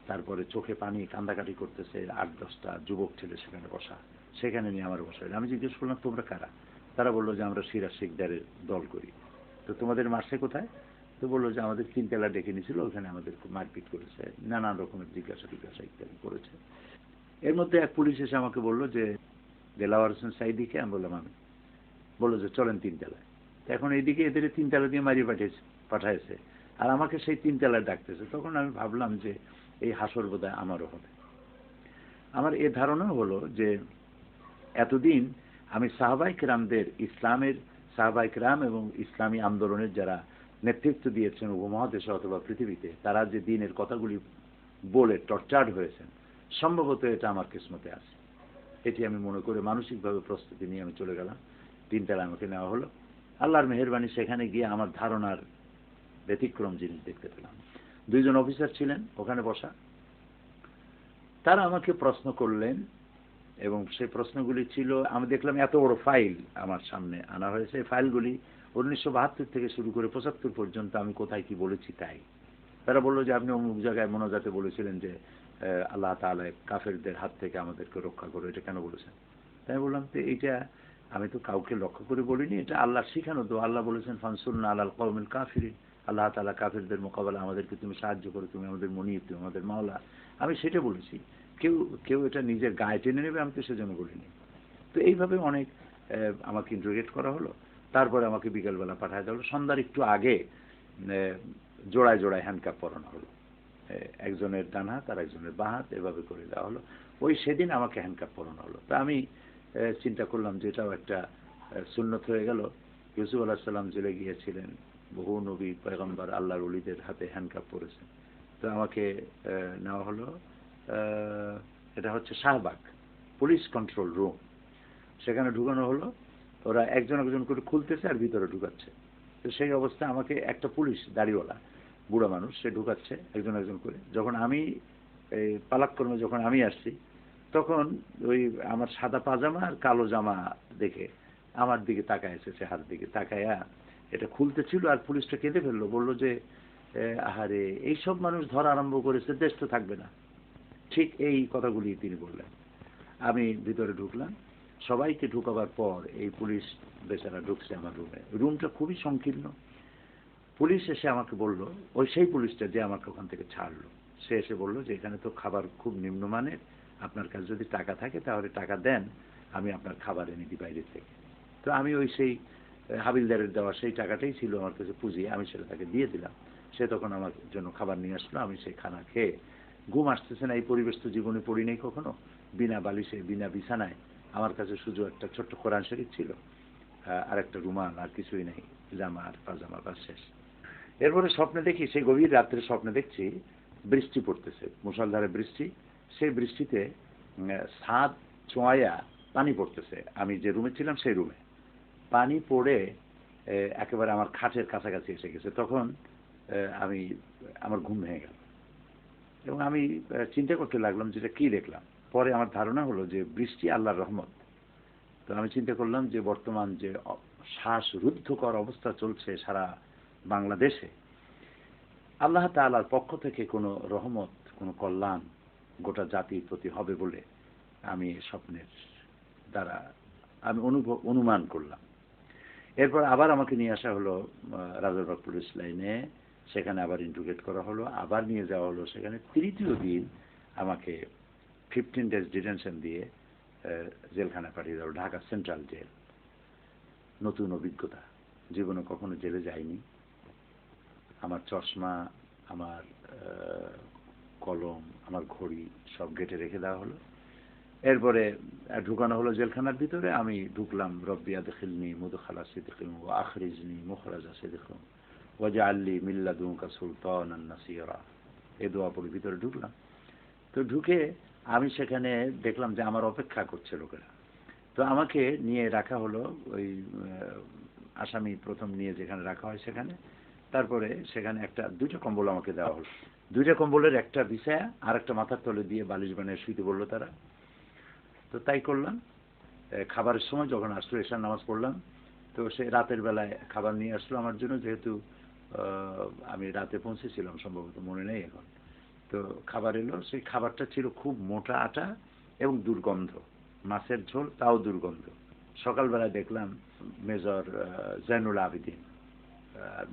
তারপরে চোখে পানি, কান্দাকাটি করতেছে 8-10টা যুবক ছেলে সেখানে বসা। সেখানে নিয়ে আমার বসা। আমি জিজ্ঞেস করলাম তোমরা কারা? তারা বললো যে আমরা সিরাজ শিকদারের দল করি। তো তোমাদের মারছে কোথায়? তো বললো যে আমাদের 3 তলা ডেকে নিয়েছিল, ওখানে আমাদের মারপিট করেছে, নানান রকমের জিজ্ঞাসা ইত্যাদি করেছে। এর মধ্যে এক পুলিশ এসে আমাকে বললো যে দেলাওয়ার হোসেন সাইদিকে। আমি বললাম আমি। বললো যে চলেন 3 তলায়। এখন এইদিকে এদের 3 তলা দিয়ে মারিয়ে পাঠাইছে, আর আমাকে সেই 3 তলায় ডাকতেছে। তখন আমি ভাবলাম যে এই হাসর বোধহয় আমারও হবে। আমার এ ধারণা হলো যে এতদিন আমি সাহাবায়ে কেরামদের, ইসলামের সাহাবায়ে কেরাম এবং ইসলামী আন্দোলনের যারা নেতৃত্ব দিয়েছেন উপমহাদেশে অথবা পৃথিবীতে, তারা যে দিনের কথাগুলি বলে টর্চার্ড হয়েছেন, সম্ভবত এটা আমার কিসমতে আছে। এটি আমি মনে করে মানসিকভাবে প্রস্তুতি নিয়ে আমি চলে গেলাম। 3 তলায় আমাকে নেওয়া হলো। আল্লাহর মেহেরবানি, সেখানে গিয়ে আমার ধারণার ব্যতিক্রম জিনিস দেখতে পেলাম। 2 জন অফিসার ছিলেন ওখানে বসা। তারা আমাকে প্রশ্ন করলেন, এবং সেই প্রশ্নগুলি ছিল, আমি দেখলাম এত বড় ফাইল আমার সামনে আনা হয়েছে। এই ফাইলগুলি 1972 থেকে শুরু করে 75 পর্যন্ত আমি কোথায় কি বলেছি তাই। তারা বললো যে আপনি অমুক জায়গায় মোনাজাতে বলেছিলেন যে আল্লাহ তাআলা কাফেরদের হাত থেকে আমাদেরকে রক্ষা করো, এটা কেন বলেছেন? তাই বললাম যে এইটা আমি তো কাউকে লক্ষ্য করে বলিনি, এটা আল্লাহর শিখানো। তো আল্লাহ বলেছেন ফানসুরনা আলাল কওমিল কাফিরিন, আল্লাহ তাআলা কাফেরদের মোকাবেলা আমাদেরকে তুমি সাহায্য করো, তুমি আমাদের মুনিব, তুমি আমাদের মাওলা। আমি সেটা বলেছি। কেউ এটা নিজের গায়ে টেনে নেবে আমি তো সেজন্য বলিনি। তো এইভাবে অনেক আমাকে ইন্টারোগেট করা হলো। তারপরে আমাকে বিকেলবেলা পাঠায় দেওয়া হলো। সন্ধ্যার একটু আগে জোড়ায় জোড়ায় হ্যান্ডকাপ পরানো হলো, একজনের ডান হাত আর একজনের বাঁ হাত, এভাবে করে দেওয়া হলো। সেদিন আমাকে হ্যান্ডকাপ পরানো হলো। তা আমি চিন্তা করলাম যে এটাও একটা সুন্নত হয়ে গেল। ইউসুফ আলাইহিস সালাম জেলে গিয়েছিলেন, বহু নবী পয়গম্বর আল্লাহর ওলিদের হাতে হ্যান্ডকাপ পরেছেন। তো আমাকে নেওয়া হলো, এটা হচ্ছে শাহবাগ পুলিশ কন্ট্রোল রুম। সেখানে ঢুকানো হলো। ওরা একজন একজন করে খুলতেছে আর ভিতরে ঢুকাচ্ছে। তো সেই অবস্থায় আমাকে একটা পুলিশ, দাড়িওয়ালা বুড়া মানুষ, সে ঢুকাচ্ছে একজন একজন করে। যখন আমি এই পালাক্রমে যখন আমি আসছি, তখন ওই আমার সাদা পাজামা আর কালো জামা দেখে আমার দিকে তাকায় এসেছে, হাত দিকে তাকায়া এটা খুলতে ছিল, আর পুলিশটা কেঁদে ফেললো, বললো যে আহারে এইসব মানুষ ধরা আরম্ভ করেছে, দেশ তো থাকবে না। ঠিক এই কথাগুলি তিনি বললেন। আমি ভিতরে ঢুকলাম, সবাইকে ঢুকাবার পর এই পুলিশ বেচারা ঢুকছে আমার রুমে। রুমটা খুবই সংকীর্ণ। পুলিশ এসে আমাকে বলল, ওই সেই পুলিশটা যে আমাকে ওখান থেকে ছাড়লো, সে এসে বলল যে এখানে তো খাবার খুব নিম্নমানের, আপনার কাছে যদি টাকা থাকে তাহলে টাকা দেন, আমি আপনার খাবার এনে দিই বাইরে থেকে। তো আমি ওই সেই হাবিলদারের দেওয়া সেই টাকাটাই ছিল আমার কাছে পুঁজি, আমি সেটা তাকে দিয়ে দিলাম। সে তখন আমার জন্য খাবার নিয়ে আসলো। আমি সেই খানা খেয়ে, ঘুম আসতেছে না, এই পরিবেশ তো জীবনে পড়ি নাই কখনো, বিনা বালিশে বিনা বিছানায়। আমার কাছে শুধু একটা ছোট্ট কোরআন শরীফ ছিল, আর একটা রুমাল, আর কিছুই নেই, জামা আর পাজামা, বাস শেষ। এরপরে স্বপ্নে দেখি, সেই গভীর রাত্রে স্বপ্নে দেখছি বৃষ্টি পড়তেছে, মুষলধারে বৃষ্টি। সেই বৃষ্টিতে ছাদ চোঁয়া পানি পড়তেছে। আমি যে রুমে ছিলাম সেই রুমে পানি পড়ে একেবারে আমার খাটের কাছাকাছি এসে গেছে। তখন আমার ঘুম ভেঙে গেল এবং আমি চিন্তা করতে লাগলাম যেটা কি দেখলাম। পরে আমার ধারণা হলো যে বৃষ্টি আল্লাহর রহমত। তো আমি চিন্তা করলাম যে বর্তমান যে শ্বাসরুদ্ধকর অবস্থা চলছে সারা বাংলাদেশে, আল্লাহ তাআলার পক্ষ থেকে কোনো রহমত, কোনো কল্যাণ গোটা জাতির প্রতি হবে বলে আমি স্বপ্নের দ্বারা আমি অনুমান করলাম। এরপর আবার আমাকে নিয়ে আসা হলো রাজারবাগ পুলিশ লাইনে, সেখানে আবার ইন্ট্রোগেট করা হলো, আবার নিয়ে যাওয়া হলো সেখানে। তৃতীয় দিন আমাকে 15 days ডিটেনশন দিয়ে জেলখানা পাঠিয়ে দেওয়া, ঢাকা সেন্ট্রাল জেল। নতুন অভিজ্ঞতা, জীবনে কখনো জেলে যাইনি। আমার চশমা, আমার কলম, আমার ঘড়ি সব গেটে রেখে দেওয়া হলো। এরপরে ঢুকানো হলো জেলখানার ভিতরে। আমি ঢুকলাম, রব্বি আদখিলনি মুদখালা সিদকিন ওয়া আখরিজনি মুখরাজা সিদকিন ওয়াজআল লি মিন লাদুনকা সুলতানান নাসীরা, এই দোয়া পড়ে ভিতরে ঢুকলাম। তো ঢুকে আমি সেখানে দেখলাম যে আমার অপেক্ষা করছে লোকেরা। তো আমাকে নিয়ে রাখা হলো ওই আসামি প্রথম নিয়ে যেখানে রাখা হয় সেখানে। তারপরে সেখানে দুইটা কম্বল আমাকে দেওয়া হলো। দুইটা কম্বলের একটা বিছায়া আর একটা মাথার তলে দিয়ে বালিশ বানিয়ে শুইতে বললো তারা। তো তাই করলাম। খাবারের সময় যখন আসলো, এশার নামাজ পড়লাম। তো সে রাতের বেলায় খাবার নিয়ে আসলো আমার জন্য, যেহেতু আমি রাতে পৌঁছেছিলাম, সম্ভবত মনে নেই এখন। তো খাবার এলো, সেই খাবারটা ছিল খুব মোটা আটা এবং দুর্গন্ধ, মাছের ঝোল, তাও দুর্গন্ধ। সকালবেলায় দেখলাম মেজর জৈনুল আবেদিন,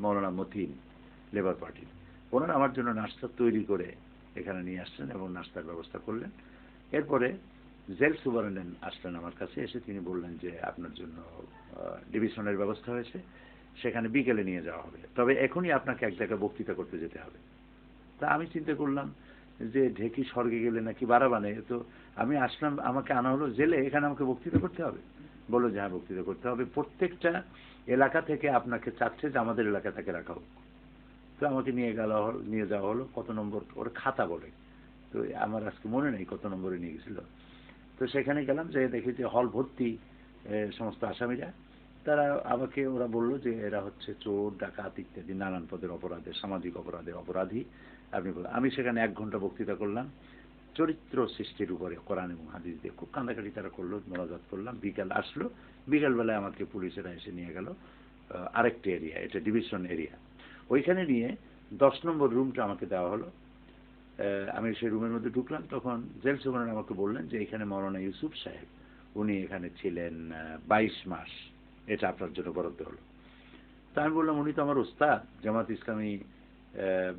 মৌলানা মতিন, লেবার পার্টির, ওনারা আমার জন্য নাস্তা তৈরি করে এখানে নিয়ে আসলেন এবং নাস্তার ব্যবস্থা করলেন। এরপরে জেল সুপারিনটেন্ডেন্ট আসলেন আমার কাছে, এসে তিনি বললেন যে আপনার জন্য ডিভিশনের ব্যবস্থা হয়েছে, সেখানে বিকেলে নিয়ে যাওয়া হবে, তবে এখনই আপনাকে এক জায়গায় বক্তৃতা করতে যেতে হবে। তা আমি চিন্তা করলাম যে ঢেকি স্বর্গে গেলে নাকি বারাবানে, তো আমি আসলাম, আমাকে আনা হলো জেলে, এখানে আমাকে বক্তৃতা করতে হবে। বললো যে হ্যাঁ, বক্তৃতা করতে হবে, প্রত্যেকটা এলাকা থেকে আপনাকে চাচ্ছে যে আমাদের এলাকা থেকে রাখা হোক। তো আমাকে নিয়ে যাওয়া হলো, কত নম্বর ওর খাতা বলে, তো আমার আজকে মনে নেই কত নম্বরে নিয়ে গেছিল। তো সেখানে গেলাম, যে দেখি যে হল ভর্তি সমস্ত আসামিরা। তারা আমাকে, ওরা বললো যে এরা হচ্ছে চোর, ডাকাত ইত্যাদি নানান পদের অপরাধে, সামাজিক অপরাধের অপরাধী। আমি সেখানে 1 ঘন্টা বক্তৃতা করলাম চরিত্র সৃষ্টির উপরে, কোরআন এবং হাদিস দিয়ে। খুব কান্দাকাটি তারা করলো, মোনাজাত করলাম। বিকাল আসলো, বিকালবেলায় আমাকে পুলিশেরা এসে নিয়ে গেল আরেকটি এরিয়া, এটা ডিভিশন এরিয়া। ওইখানে নিয়ে 10 নম্বর রুমটা আমাকে দেওয়া হলো। আমি সেই রুমের মধ্যে ঢুকলাম, তখন জেল সুপারিনটেন্ডেন্ট আমাকে বললেন যে এখানে মৌলানা ইউসুফ সাহেব, উনি এখানে ছিলেন 22 মাস, এটা আপনার জন্য বরাদ্দ হলো। তা আমি বললাম, উনি তো আমার ওস্তাদ, জামাত ইসলামী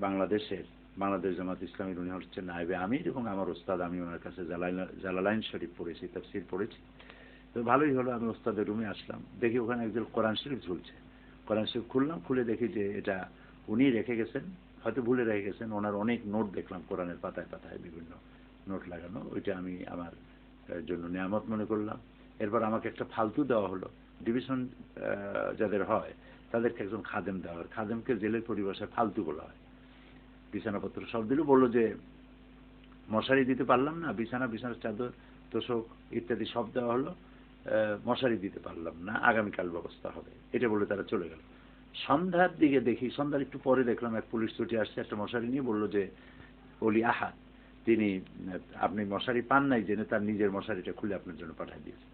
বাংলাদেশ জামাত ইসলামীর, উনি হচ্ছেন নায়েবে আমির এবং আমার ওস্তাদ। আমি ওনার কাছে জালালাইন শরীফ পড়েছি, তাফসীর পড়েছি। তো ভালোই হলো, আমি ওস্তাদের রুমে আসলাম, দেখি ওখানে একজন কোরআন শরীফ ঝুলছে। কোরআন শরীফ খুললাম, খুলে দেখি যে এটা উনি রেখে গেছেন, হয়তো ভুলে রেখে গেছেন। ওনার অনেক নোট দেখলাম, কোরআনের পাতায় পাতায় বিভিন্ন নোট লাগানো, ওইটা আমি আমার জন্য নিয়ামত মনে করলাম। এরপর আমাকে একটা ফালতু দেওয়া হলো। ডিভিশন যাদের হয় তাদেরকে একজন খাদেম দেওয়া হয়, খাদেমকে জেলের পরিভাষায় ফালতু বলা হয়। বিছানাপত্র সব দিল, বললো যে মশারি দিতে পারলাম না, বিছানার চাদর, তোষক ইত্যাদি সব দেওয়া হলো, মশারি দিতে পারলাম না, আগামীকাল ব্যবস্থা হবে, এটা বলে তারা চলে গেল। সন্ধ্যার দিকে দেখি, সন্ধ্যার একটু পরে দেখলাম এক পুলিশ ছুটে আসছে একটা মশারি নিয়ে, বললো যে অলি আহাদ, তিনি আপনি মশারি পান নাই জেনে তার নিজের মশারিটা খুলে আপনার জন্য পাঠিয়ে দিয়েছেন।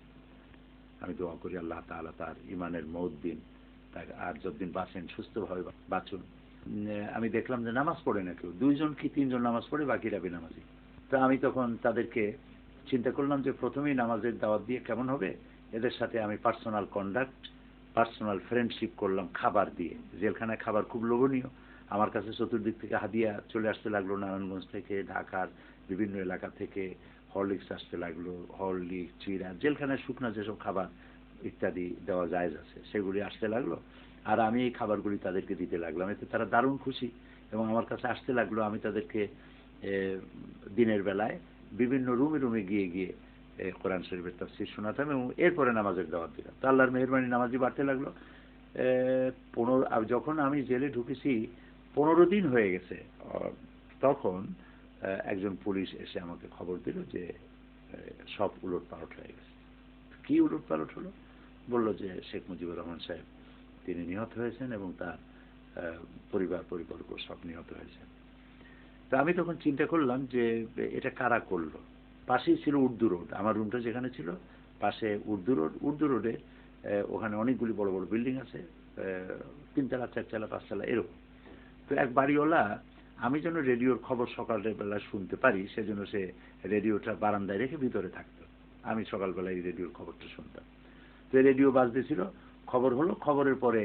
আমি দোয়া করি আল্লাহ তাআলা তার ইমানের মওত দিন, তাকে আর যতদিন বাঁচেন সুস্থভাবে বাঁচুন। আমি দেখলাম যে নামাজ পড়ে না কেউ, 2 জন কি 3 জন নামাজ পড়ে, বাকিরা বেনামাজি। তো আমি তখন তাদেরকে চিন্তা করলাম যে প্রথমেই নামাজের দাওয়াত দিয়ে কেমন হবে, এদের সাথে আমি পার্সোনাল কন্ডাক্ট, পার্সোনাল ফ্রেন্ডশিপ করলাম খাবার দিয়ে। জেলখানায় খাবার খুব লোভনীয়, আমার কাছে চতুর্দিক থেকে হাদিয়া চলে আসতে লাগলো, নারায়ণগঞ্জ থেকে, ঢাকার বিভিন্ন এলাকা থেকে হরলিক্স আসতে লাগলো, হরলিক্স, চিরা, জেলখানায় শুকনা যেসব খাবার ইত্যাদি দেওয়া জায়েজ আছে সেগুলি আসতে লাগলো। আর আমি এই খাবারগুলি তাদেরকে দিতে লাগলাম, এতে তারা দারুণ খুশি এবং আমার কাছে আসতে লাগলো। আমি তাদেরকে দিনের বেলায় বিভিন্ন রুমে রুমে গিয়ে গিয়ে কোরআন শরীফের তাফসীর শোনাতাম এবং এরপরে নামাজের দাওয়াত দিলাম। তো আল্লাহর মেহেরবানি নামাজি বাড়তে লাগলো। যখন আমি জেলে ঢুকেছি 15 দিন হয়ে গেছে, তখন একজন পুলিশ এসে আমাকে খবর দিল যে সব উলটপালট হয়ে গেছে। কি উলটপালট হলো? বললো যে শেখ মুজিবুর রহমান সাহেব তিনি নিহত হয়েছেন এবং তার পরিবার পরিবর্গ সব নিহত হয়েছে। তা আমি তখন চিন্তা করলাম যে এটা কারা করলো। পাশেই ছিল উর্দু রোড, আমার রুমটা যেখানে ছিল পাশে উর্দু রোড। উর্দু রোডে ওখানে অনেকগুলি বড় বড় বিল্ডিং আছে, 3 তলা 4 তলা 5 তলা এরকম। তো এক বাড়িওয়ালা আমি যেন রেডিওর খবর সকালের বেলা শুনতে পারি সেজন্য সে রেডিওটা বারান্দায় রেখে ভিতরে থাকতো, আমি সকালবেলায় এই রেডিওর খবরটা শুনতাম। তো রেডিও বাজতেছিল, খবর হলো, খবরের পরে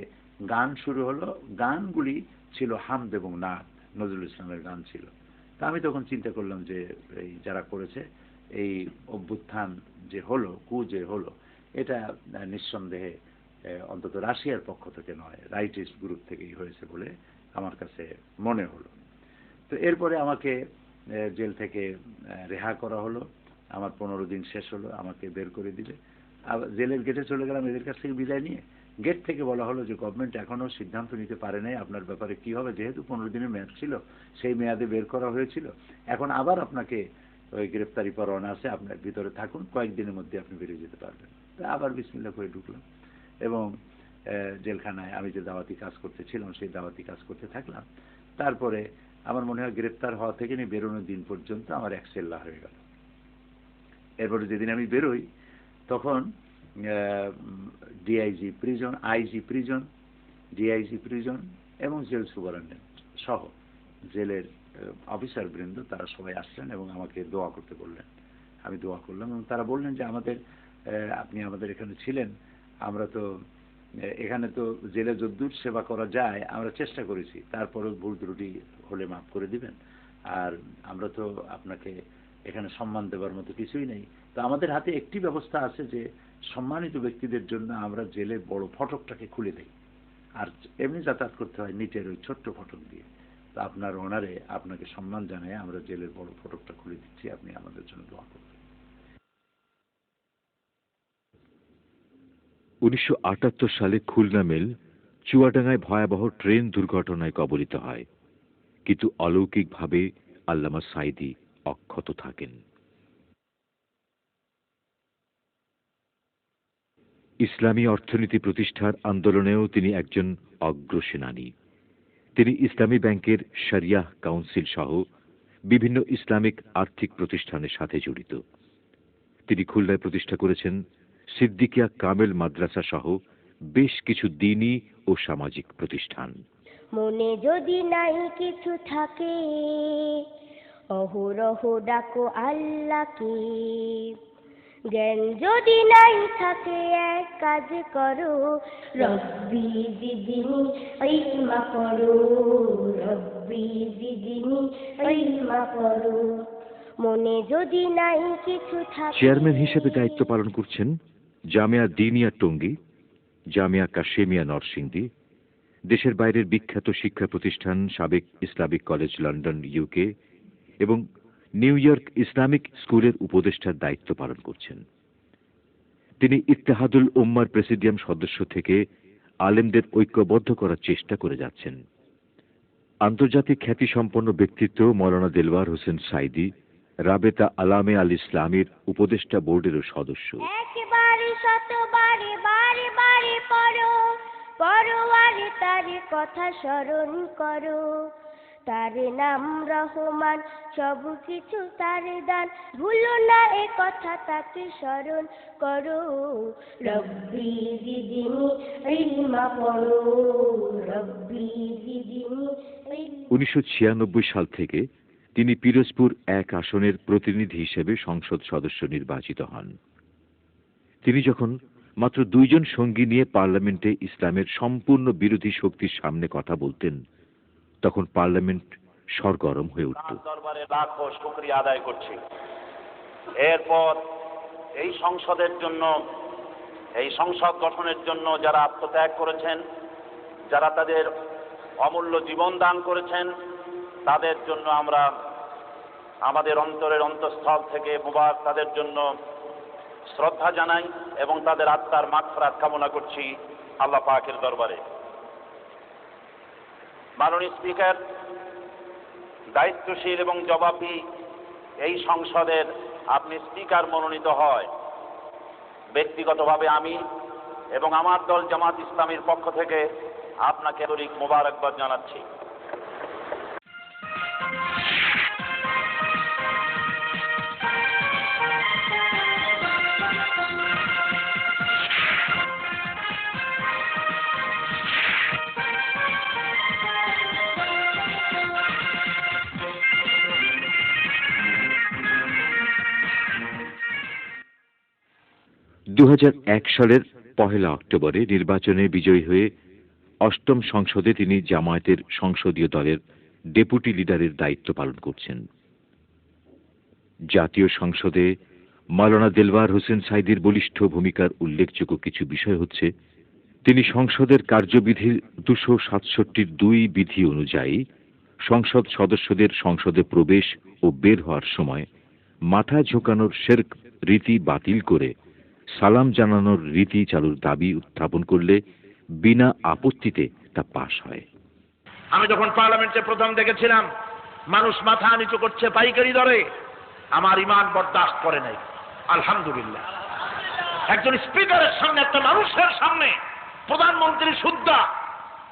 গান শুরু হলো। গানগুলি ছিল হামদ এবং নাত, নজরুল ইসলামের গান ছিল। তা আমি তখন চিন্তা করলাম যে এই যারা করেছে এই অভ্যুত্থান যে হলো, কু যে হলো, এটা নিঃসন্দেহে অন্তত রাশিয়ার পক্ষ থেকে নয়, রাইটিস্ট গ্রুপ থেকেই হয়েছে বলে আমার কাছে মনে হলো। তো এরপরে আমাকে জেল থেকে রেহা করা হলো। আমার 15 দিন শেষ হলো, আমাকে বের করে দিলে। জেলের গেটে চলে গেলাম এদের কাছ থেকে বিদায় নিয়ে। গেট থেকে বলা হলো যে গভর্নমেন্ট এখনো সিদ্ধান্ত নিতে পারে নাই আপনার ব্যাপারে কি হবে, যেহেতু 15 দিনের মেয়াদ ছিল, সেই মেয়াদে বের করা হয়েছিল, এখন আবার আপনাকে ওই গ্রেপ্তারি পরোয়ানা আছে, আপনার ভিতরে থাকুন, কয়েকদিনের মধ্যে আপনি বেরিয়ে যেতে পারবেন। আবার বিসমিল্লাহ করে ঢুকলাম এবং জেলখানায় আমি যে দাওয়াতি কাজ করতেছিলাম সেই দাওয়াতি কাজ করতে থাকলাম। তারপরে আমার মনে হয় গ্রেপ্তার হওয়া থেকে নিয়ে বেরোনোর দিন পর্যন্ত আমার 1 সেল্লা হয়ে গেল। এরপরে যেদিন আমি বেরোই তখন DIG prison, IG prison, DIG prison এবং জেল সুপারিনটেন্ডেন্ট সহ জেলের অফিসার বৃন্দ তারা সবাই আসলেন এবং আমাকে দোয়া করতে বললেন। আমি দোয়া করলাম এবং তারা বললেন যে আপনি আমাদের এখানে ছিলেন, আমরা তো এখানে তো জেলে যদ্দূর সেবা করা যায় আমরা চেষ্টা করেছি, তারপরেও ভুল ত্রুটি হলে মাফ করে দিবেন। আর আমরা তো আপনাকে এখানে সম্মান দেওয়ার মতো কিছুই নেই, তো আমাদের হাতে একটি ব্যবস্থা আছে যে সম্মানিত ব্যক্তিদের জন্য আমরা জেলের বড় ফটকটাকে খুলে দেই, আর এমনি যাতায়াত করতে হয় নিটের ওই ছোট্ট ফটক দিয়ে। তো আপনার অনারে আপনাকে সম্মান জানায় আমরা জেলের বড় ফটকটা খুলে দিচ্ছি, আপনি আমাদের জন্য দোয়া করবেন। 1978 সালে খুলনা মেল চুয়াডাঙ্গায় ভয়াবহ ট্রেন দুর্ঘটনায় কবলিত হয়, কিন্তু অলৌকিকভাবে আল্লামা সাঈদী অক্ষত থাকেন। ইসলামী অর্থনীতি প্রতিষ্ঠার আন্দোলনেও তিনি একজন অগ্রসেনানী। তিনি ইসলামী ব্যাংকের শরিয়াহ কাউন্সিল সহ বিভিন্ন ইসলামিক আর্থিক প্রতিষ্ঠানের সাথে জড়িত। তিনি খুলনায় প্রতিষ্ঠা করেছেন সিদ্দিকিয়া কামেল মাদ্রাসা সহ বেশ কিছু দ্বীনী ও সামাজিক প্রতিষ্ঠান। মনে যদি নাই কিছু থাকে অহরহ ডাকো আল্লাহকে, জ্ঞান যদি নাই থাকে এক কাজ করো, রব্বি জিদনি ইলমা করো, রব্বি জিদনি ইলমা করো। মনে যদি নাই কিছু থাকে। চেয়ারম্যান হিসেবে দায়িত্ব পালন করছেন জামিয়া দ্বীনিয়া টঙ্গী, জামিয়া কাশেমিয়া নরসিংদী, দেশের বাইরের বিখ্যাত শিক্ষা প্রতিষ্ঠান সাবেক ইসলামিক কলেজ লন্ডন ইউকে এবং নিউ ইয়র্ক ইসলামিক স্কুলের উপদেষ্টার দায়িত্ব পালন করছেন। তিনি ইত্তেহাদুল উম্মার প্রেসিডিয়াম সদস্য থেকে আলেমদের ঐক্যবদ্ধ করার চেষ্টা করে যাচ্ছেন। আন্তর্জাতিক খ্যাতিসম্পন্ন ব্যক্তিত্ব মৌলানা দেলওয়ার হোসেন সাঈদী রাবেতা আলামে আল ইসলামীর উপদেষ্টা বোর্ডেরও সদস্য। একবারে শতবারে বারে বারে পড়ো, পরোয়ারে তার কথা স্মরণ করো, তারে নাম রহমান, সব কিছু তারে দান, ভুলো না এ কথা তাকে স্মরণ করো। রব্বি জিদনি ইলমা পড়ো, রব্বি জিদনি। 1996 সাল থেকে তিনি পিরোজপুর 1 আসনের প্রতিনিধি হিসেবে সংসদ সদস্য নির্বাচিত হন। তিনি যখন মাত্র 2 জন সঙ্গী নিয়ে পার্লামেন্টে ইসলামের সম্পূর্ণ বিরোধী শক্তির সামনে কথা বলতেন, তখন পার্লামেন্ট সরগরম হয়ে উঠত। দরবারে লাখো শুকরিয়া আদায় করছি। এরপর এই সংসদের জন্য, এই সংসদ গঠনের জন্য যারা আত্মত্যাগ করেছেন, যারা তাদের অমূল্য জীবন দান করেছেন, তাদের জন্য আমরা আমাদের অন্তরের অন্তঃস্থল থেকে মুবারক তাদের জন্য শ্রদ্ধা জানাই এবং তাদের আত্মার মাগফিরাত কামনা করছি আল্লাহ পাকের দরবারে। মাননীয় স্পিকার, দায়িত্বশীল এবং জবাবী এই সংসদের আপনি স্পিকার মনোনীত হয়, ব্যক্তিগতভাবে আমি এবং আমার দল জামাত ইসলামীর পক্ষ থেকে আপনাকে আন্তরিক মোবারকবাদ জানাচ্ছি। সালের 1 অক্টোবরে নির্বাচনে বিজয়ী হয়ে 8ম সংসদে তিনি জামায়াতের সংসদীয় দলের ডেপুটি লিডারের দায়িত্ব পালন করছেন। জাতীয় সংসদে মাওলানা দেলওয়ার হোসেন সাঈদীর বলিষ্ঠ ভূমিকার উল্লেখযোগ্য কিছু বিষয় হচ্ছে, তিনি সংসদের কার্যবিধির 267(2) বিধি অনুযায়ী সংসদ সদস্যদের সংসদে প্রবেশ ও বের হওয়ার সময় মাথা ঝোঁকানোর শিরক রীতি বাতিল করে সালাম জানানোর রীতি চালুর দাবি উত্থাপন করলে বিনা আপত্তিতে তা পাশ হয়। আমি যখন পার্লামেন্টে প্রথম দেখেছিলাম মানুষ মাথা নিচু করছে পাইকারি দরে, আমার ঈমান বরদাস্ত করে নাই। আলহামদুলিল্লাহ, একজন স্পিকারের সামনে, একটা মানুষের সামনে, প্রধানমন্ত্রী সুদ্ধা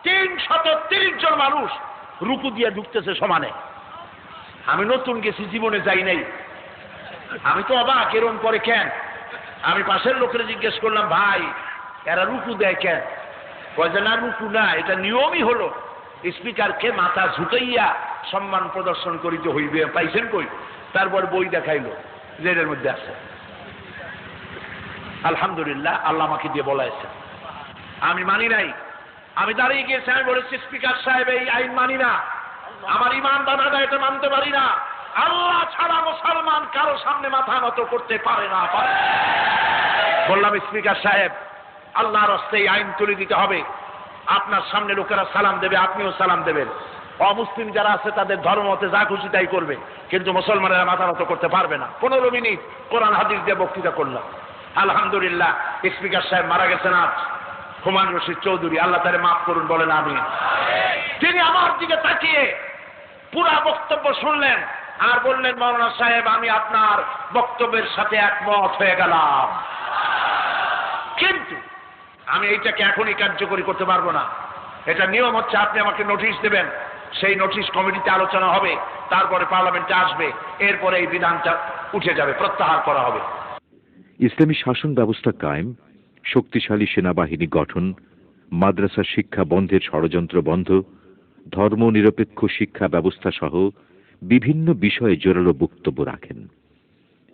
330 জন মানুষ রুকু দিয়ে ঢুকতেছে সমানে। আমি নতুন গেছি, জীবনে যাই নাই, আমি তো অবাক, এরকম করে কেন? আমি পাশের লোকের জিজ্ঞেস করলাম, ভাই এরা রুকু দেয় কেন? বলছে না, রুকু না, এটা নিয়মই হলো স্পিকারকে মাথা ঝুঁকাইয়া সম্মান প্রদর্শন করিতে হইবে। পাইছেন কই? তারপর বই দেখাইলো যে এর মধ্যে আছে। আলহামদুলিল্লাহ, আল্লাহ আমাকে দিয়ে বলাইছে, আমি মানি নাই। আমি দাঁড়িয়ে গিয়েছি, আমি বলেছি, স্পিকার সাহেব এই আইন মানি না, আমার ঈমান বাধা দেয়, এটা মানতে পারি না। আল্লাহ ছাড়া মুসলমান কারো সামনে মাথা নত করতে পারে না। বললাম, স্পিকার সাহেব, আল্লাহর রাস্তায় এই আইন তুলে দিতে হবে। আপনার সামনে লোকেরা সালাম দেবে, আপনিও সালাম দেবেন। অমুসলিম যারা আছে তাদের ধর্ম মতে যা খুশি তাই করবে, কিন্তু মুসলমানেরা মাথা নত করতে পারবে না। 15 মিনিট কোরআন হাদিস দিয়ে বক্তৃতা করলাম। আলহামদুলিল্লাহ, স্পিকার সাহেব মারা গেছেন আজ, হুমায়ুন রশিদ চৌধুরী, আল্লাহ তারে মাফ করুন, বলেন আমিন। তিনি আমার দিকে তাকিয়ে পুরা বক্তব্য শুনলেন আর বললেন, মাওলানা সাহেব, আমি আপনার বক্তব্যের সাথে একমত হয়ে গেলাম, কিন্তু আমি এইটাকে এখনই কার্যকরী করতে পারবো না। এটা নিয়ম হচ্ছে, আপনি আমাকে নোটিশ দেবেন, সেই নোটিশ কমিটিতে আলোচনা হবে, তারপরে পার্লামেন্টে আসবে, এরপরে এই বিধানটা উঠে যাবে, প্রত্যাহার করা হবে। ইসলামী শাসন ব্যবস্থা কায়েম, শক্তিশালী সেনাবাহিনী গঠন, মাদ্রাসা শিক্ষা বন্ধের ষড়যন্ত্র বন্ধ, ধর্মনিরপেক্ষ শিক্ষা ব্যবস্থা সহ বিভিন্ন বিষয়ে জোরালো বক্তব্য রাখেন।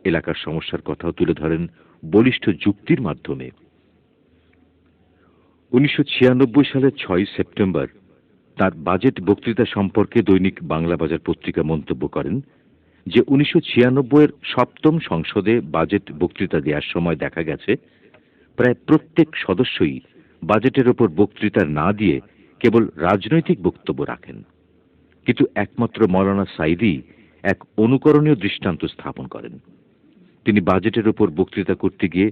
এলাকার সমস্যার কথাও তুলে ধরেন বলিষ্ঠ যুক্তির মাধ্যমে। 1996 সালের 6 সেপ্টেম্বর তার বাজেট বক্তৃতা সম্পর্কে দৈনিক বাংলা বাজার পত্রিকা মন্তব্য করেন যে 1996-এর 7ম সংসদে বাজেট বক্তৃতা দেওয়ার সময় দেখা গেছে প্রায় প্রত্যেক সদস্যই বাজেটের ওপর বক্তৃতা না দিয়ে কেবল রাজনৈতিক বক্তব্য রাখেন, কিন্তু একমাত্র মাওলানা সাঈদী এক অনুকরণীয় দৃষ্টান্ত স্থাপন করেন। তিনি বাজেটের ওপর বক্তৃতা করতে গিয়ে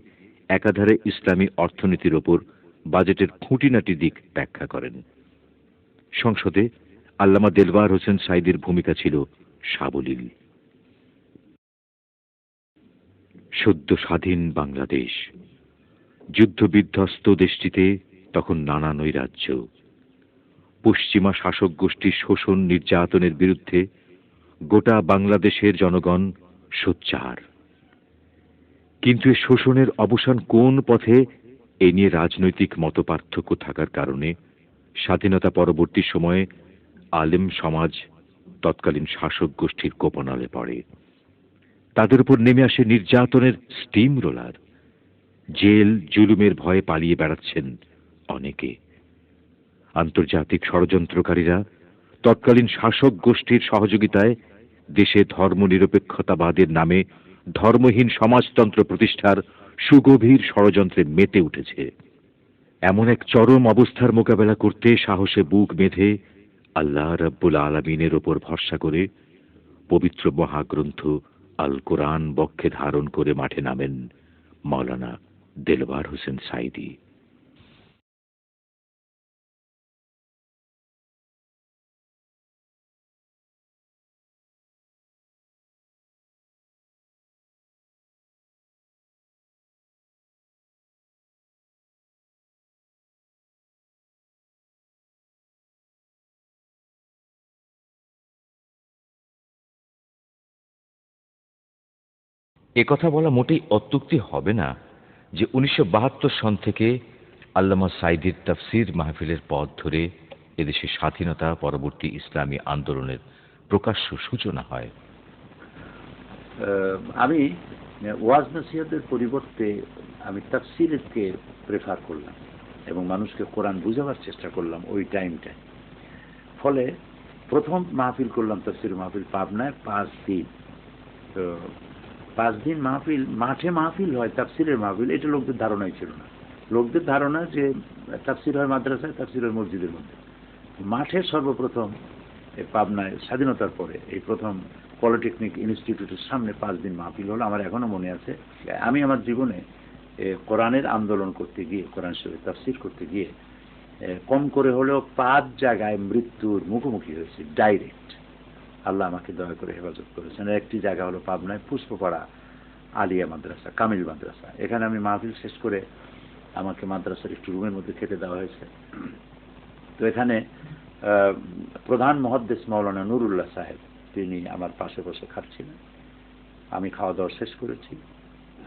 একাধারে ইসলামী অর্থনীতির ওপর বাজেটের খুঁটিনাটি দিক ব্যাখ্যা করেন। সংসদে আল্লামা দেলওয়ার হোসেন সাঈদীর ভূমিকা ছিল সাবলীল। সদ্য স্বাধীন বাংলাদেশ, যুদ্ধবিধ্বস্ত দেশটিতে তখন নানা নৈরাজ্য। পশ্চিমা শাসক গোষ্ঠীর শোষণ নির্যাতনের বিরুদ্ধে গোটা বাংলাদেশের জনগণ সোচ্চার। কিন্তু এ শোষণের অবসান কোন পথে, এ নিয়ে রাজনৈতিক মতপার্থক্য থাকার কারণে স্বাধীনতা পরবর্তী সময়ে আলেম সমাজ তৎকালীন শাসক গোষ্ঠীর কোপনালে পড়ে। তাদের উপর নেমে আসে নির্যাতনের স্টিম রোলার। জেল জুলুমের ভয়ে পালিয়ে বেড়াচ্ছেন অনেকে। আন্তর্জাতিক ষড়যন্ত্রকারীরা তৎকালীন শাসক গোষ্ঠীর সহযোগিতায় দেশে ধর্মনিরপেক্ষতাবাদের নামে ধর্মহীন সমাজতন্ত্র প্রতিষ্ঠার সুগভীর ষড়যন্ত্রে মেতে উঠেছে। এমন এক চরম অবস্থার মোকাবেলা করতে সাহসে বুক বেঁধে আল্লাহ রাব্বুল আলামিনের ওপর ভরসা করে পবিত্র মহাগ্রন্থ আল কোরআন বক্ষে ধারণ করে মাঠে নামেন মাওলানা দেলওয়ার হোসেন সাঈদী। একথা বলা মোটেই অত্যুক্তি হবে না যে 1972 সন থেকে আল্লামা সাঈদীর তাফসীর মাহফিলের পথ ধরে এদেশে স্বাধীনতা পরবর্তী ইসলামী আন্দোলনের প্রকাশ্য সূচনা হয়। আমি ওয়াজ নসিহতের পরিবর্তে আমি তাফসীরকে প্রেফার করলাম এবং মানুষকে কোরআন বুঝাবার চেষ্টা করলাম ওই টাইমটায়। ফলে প্রথম মাহফিল করলাম তাফসীর মাহফিল পাবনায় 5 দিন। তো 5 দিন মাহফিল, মাঠে মাহফিল হয় তাফসীরের মাহফিল, এটা লোকদের ধারণাই ছিল না। লোকদের ধারণা যে তাফসীর হয় মাদ্রাসায়, তাফসীর হয় মসজিদের মধ্যে। মাঠে সর্বপ্রথম পাবনায় স্বাধীনতার পরে এই প্রথম পলিটেকনিক ইনস্টিটিউটের সামনে 5 দিন মাহফিল হলো। আমার এখনো মনে আছে। আমি আমার জীবনে কোরআনের আন্দোলন করতে গিয়ে, কোরআন শরীফ তাফসীর করতে গিয়ে কম করে হলেও 5 জায়গায় মৃত্যুর মুখোমুখি হয়েছে ডাইরেক্ট। আল্লাহ আমাকে দয়া করে হেফাজত করেছেন। একটি জায়গা হলো পাবনায় পুষ্পপাড়া আলিয়া মাদ্রাসা, কামিল মাদ্রাসা। এখানে আমি মাহফিল শেষ করে আমাকে মাদ্রাসার একটু রুমের মধ্যে খেতে দেওয়া হয়েছে। তো এখানে প্রধান মুহাদ্দিস মাওলানা নুরুল্লাহ সাহেব, তিনি আমার পাশে বসে খাচ্ছিলেন। আমি খাওয়া দাওয়া শেষ করেছি,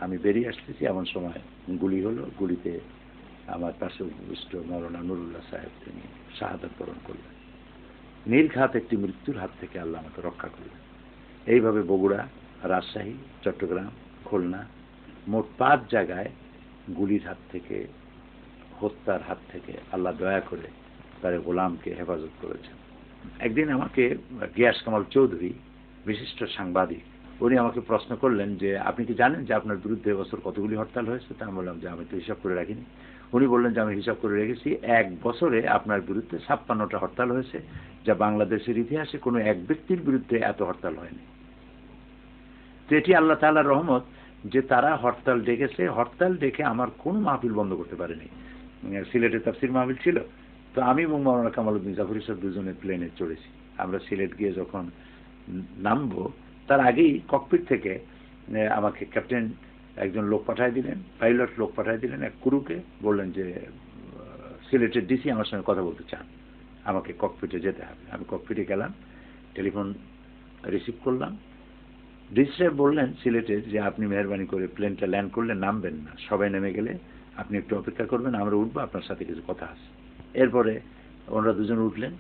আমি বেরিয়ে আসতেছি, এমন সময় গুলি হলো। গুলিতে আমার পাশে উপবিষ্ট মাওলানা নুরুল্লাহ সাহেব তিনি শাহাদাত বরণ করলেন। নির্ঘাত একটি মৃত্যুর হাত থেকে আল্লাহ আমাকে রক্ষা করলেন। এইভাবে বগুড়া, রাজশাহী, চট্টগ্রাম, খুলনা মোট 5 জায়গায় গুলির হাত থেকে, হত্যার হাত থেকে আল্লাহ দয়া করে তার গোলামকে হেফাজত করেছেন। একদিন আমাকে গিয়াস কামাল চৌধুরী, বিশিষ্ট সাংবাদিক, উনি আমাকে প্রশ্ন করলেন যে আপনি কি জানেন যে আপনার বিরুদ্ধে এবছর কতগুলি হরতাল হয়েছে? তা আমি বললাম যে আমি তো হিসাব করে রাখিনি। উনি বললেন যে আমি হিসাব করে রেখেছি, 1 বছরে আপনার বিরুদ্ধে 56টা হরতাল হয়েছে, যা বাংলাদেশের ইতিহাসে কোনো এক ব্যক্তির বিরুদ্ধে এত হরতাল হয়নি। তো এটি আল্লাহ তাআলার রহমত যে তারা হরতাল ডেকেছে। হরতাল ডেকে আমার কোনো মাহফিল বন্ধ করতে পারেনি। সিলেটে তাফসীর মাহফিল ছিল, তো আমি এবং মাওলানা কামাল উদ্দিন জাফরি সাহেব দুজনে প্লেনে চড়েছি। আমরা সিলেট গিয়ে যখন নামবো তার আগেই ককপিট থেকে আমাকে ক্যাপ্টেন একজন লোক পাঠিয়ে দিলেন, পাইলট লোক পাঠিয়ে দিলেন এক ক্রুকে, বললেন যে সিলেটের ডিসি আমার সঙ্গে কথা বলতে চান, আমাকে ককপিটে যেতে হবে। আমি ককপিটে গেলাম, টেলিফোন রিসিভ করলাম। ডিসি সাহেব বললেন সিলেটের যে আপনি মেহরবানি করে প্লেনটা ল্যান্ড করলে নামবেন না, সবাই নেমে গেলে আপনি একটু অপেক্ষা করবেন, আমরা উঠবো, আপনার সাথে কিছু কথা আছে। এরপরে ওনারা দুজন উঠলেন,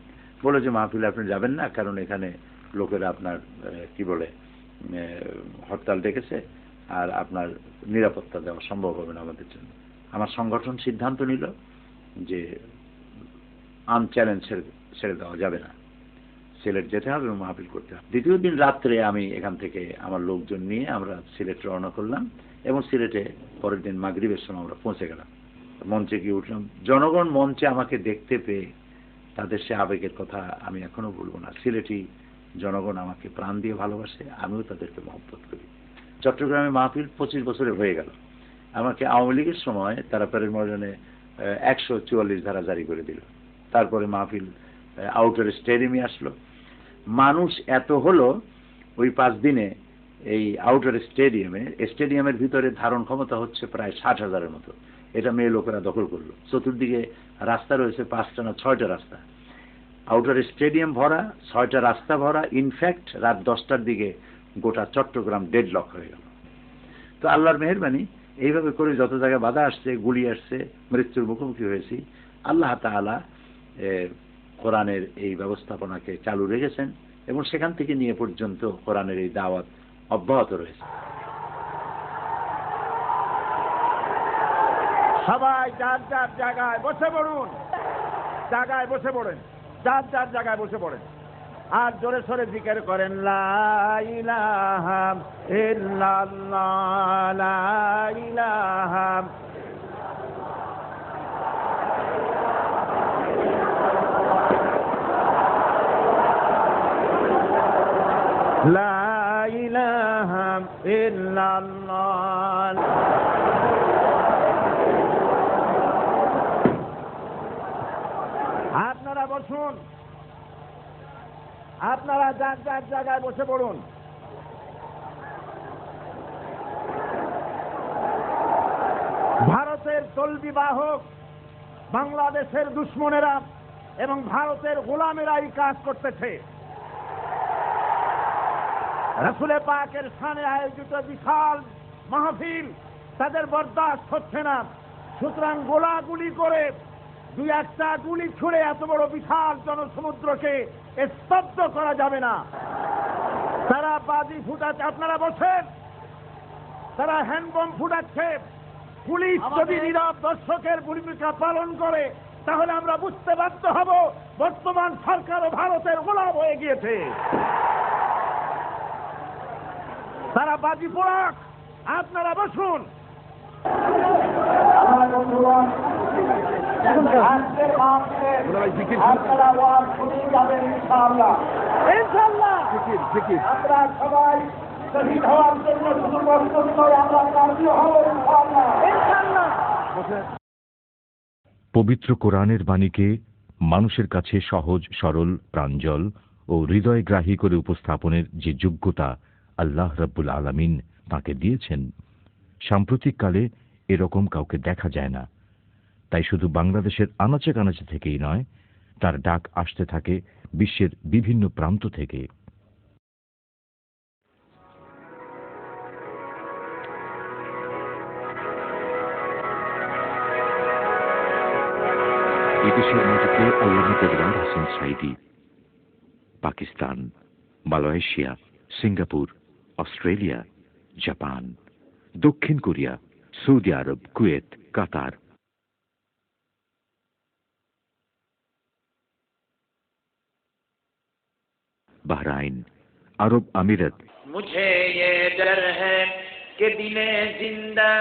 বলে যে মাহফিলে আপনি যাবেন না, কারণ এখানে লোকেরা আপনার কি বলে হরতাল ডেকেছে, আর আপনার নিরাপত্তা দেওয়া সম্ভব হবে না আমাদের জন্য। আমার সংগঠন সিদ্ধান্ত নিল যে আনচ্যালেঞ্জ ছেড়ে দেওয়া যাবে না, সিলেট যেতে হবে এবং মাহফিল করতে হবে। দ্বিতীয় দিন রাত্রে আমি এখান থেকে আমার লোকজন নিয়ে আমরা সিলেট রওনা করলাম এবং সিলেটে পরের দিন মাগরিবের সময় আমরা পৌঁছে গেলাম। মঞ্চে গিয়ে উঠলাম, জনগণ মঞ্চে আমাকে দেখতে পেয়ে তাদের সে আবেগের কথা আমি এখনো ভুলব না। সিলেটি জনগণ আমাকে প্রাণ দিয়ে ভালোবাসে, আমিও তাদেরকে মহব্বত করি। চট্টগ্রামে মাহফিল 25 বছরে হয়ে গেল। আমাকে আওয়ামী লীগের সময় তারাপেরের ময়দানে 144 ধারা জারি করে দিল। তারপরে মাহফিল আউটার স্টেডিয়ামে আসলো। মানুষ এত হলো ওই 5 দিনে এই আউটার স্টেডিয়ামের ভিতরে ধারণ ক্ষমতা হচ্ছে প্রায় 60,000-এর মতো। এটা মেয়ে লোকেরা দখল করলো। চতুর্দিকে রাস্তা রয়েছে 5টা না 6টা রাস্তা। আউটার স্টেডিয়াম ভরা, 6টা রাস্তা ভরা, ইনফ্যাক্ট রাত 10টার দিকে গোটা চট্টগ্রাম ডেডলক হয়ে গেল। তো আল্লাহর মেহেরবানি, এইভাবে করে যত জায়গায় বাধা আসছে, গুলি আসছে, মৃত্যুর মুখোমুখি হয়েছি, আল্লাহ তাআলা কোরআনের এই ব্যবস্থাপনাকে চালু রেখেছেন এবং সেখান থেকে নিয়ে পর্যন্ত কোরআনের এই দাওয়াত অব্যাহত রয়েছে। সবাই যার যার জায়গায় বসে পড়ুন, জায়গায় বসে পড়েন, যার যার জায়গায় বসে পড়েন, আর জোরে সোরে জিকির করেন লা ইলাহা ইল্লাল্লাহ, লা ইলাহা লা ইলাহা ইল্লাল্লাহ। আপনারা বসুন, আপনারা যার যার জায়গায় বসে পড়ুন। ভারতের তলবি বাহক বাংলাদেশের দুশ্মনেরা এবং ভারতের গোলামেরাই কাজ করতেছে। রাসূলে পাকের শানে আয়োজিত বিশাল মাহফিল তাদের বরদাস্ত হচ্ছে না। সুতরাং গোলাগুলি করে, দুই একটা গুলি ছুড়ে এত বড় বিশাল জনসমুদ্রকে স্তব্ধ করা যাবে না। তারা বাজি ফুটাচ্ছে, আপনারা বসেন, তারা হ্যান্ডবম ফুটাচ্ছে। পুলিশ যদি নীরব দর্শকের ভূমিকা পালন করে তাহলে আমরা বুঝতে বাধ্য হব বর্তমান সরকারও ভারতের গোলাম হয়ে গিয়েছে। তারা বাজি পোড়াক, আপনারা বসুন। পবিত্র কোরআনের বাণীকে মানুষের কাছে সহজ, সরল, প্রাঞ্জল ও হৃদয়গ্রাহী করে উপস্থাপনের যে যোগ্যতা আল্লাহ রাব্বুল আলামিন তাকে দিয়েছেন, সাম্প্রতিককালে এরকম কাউকে দেখা যায় না। তাই শুধু বাংলাদেশের আনাচে কানাচে থেকেই নয়, তার ডাক আসতে থাকে বিশ্বের বিভিন্ন প্রান্ত থেকে। এদেশের মাটিতে আল্লামা Delwar Hossain Sayeedi Pakistan, Malaysia, Singapore, Australia, Japan, দক্ষিণ Korea, Saudi Arab, Kuwait, Qatar, Bahrain, Arab আমিরাত, मुझे ये डर है कि दिले जिंदा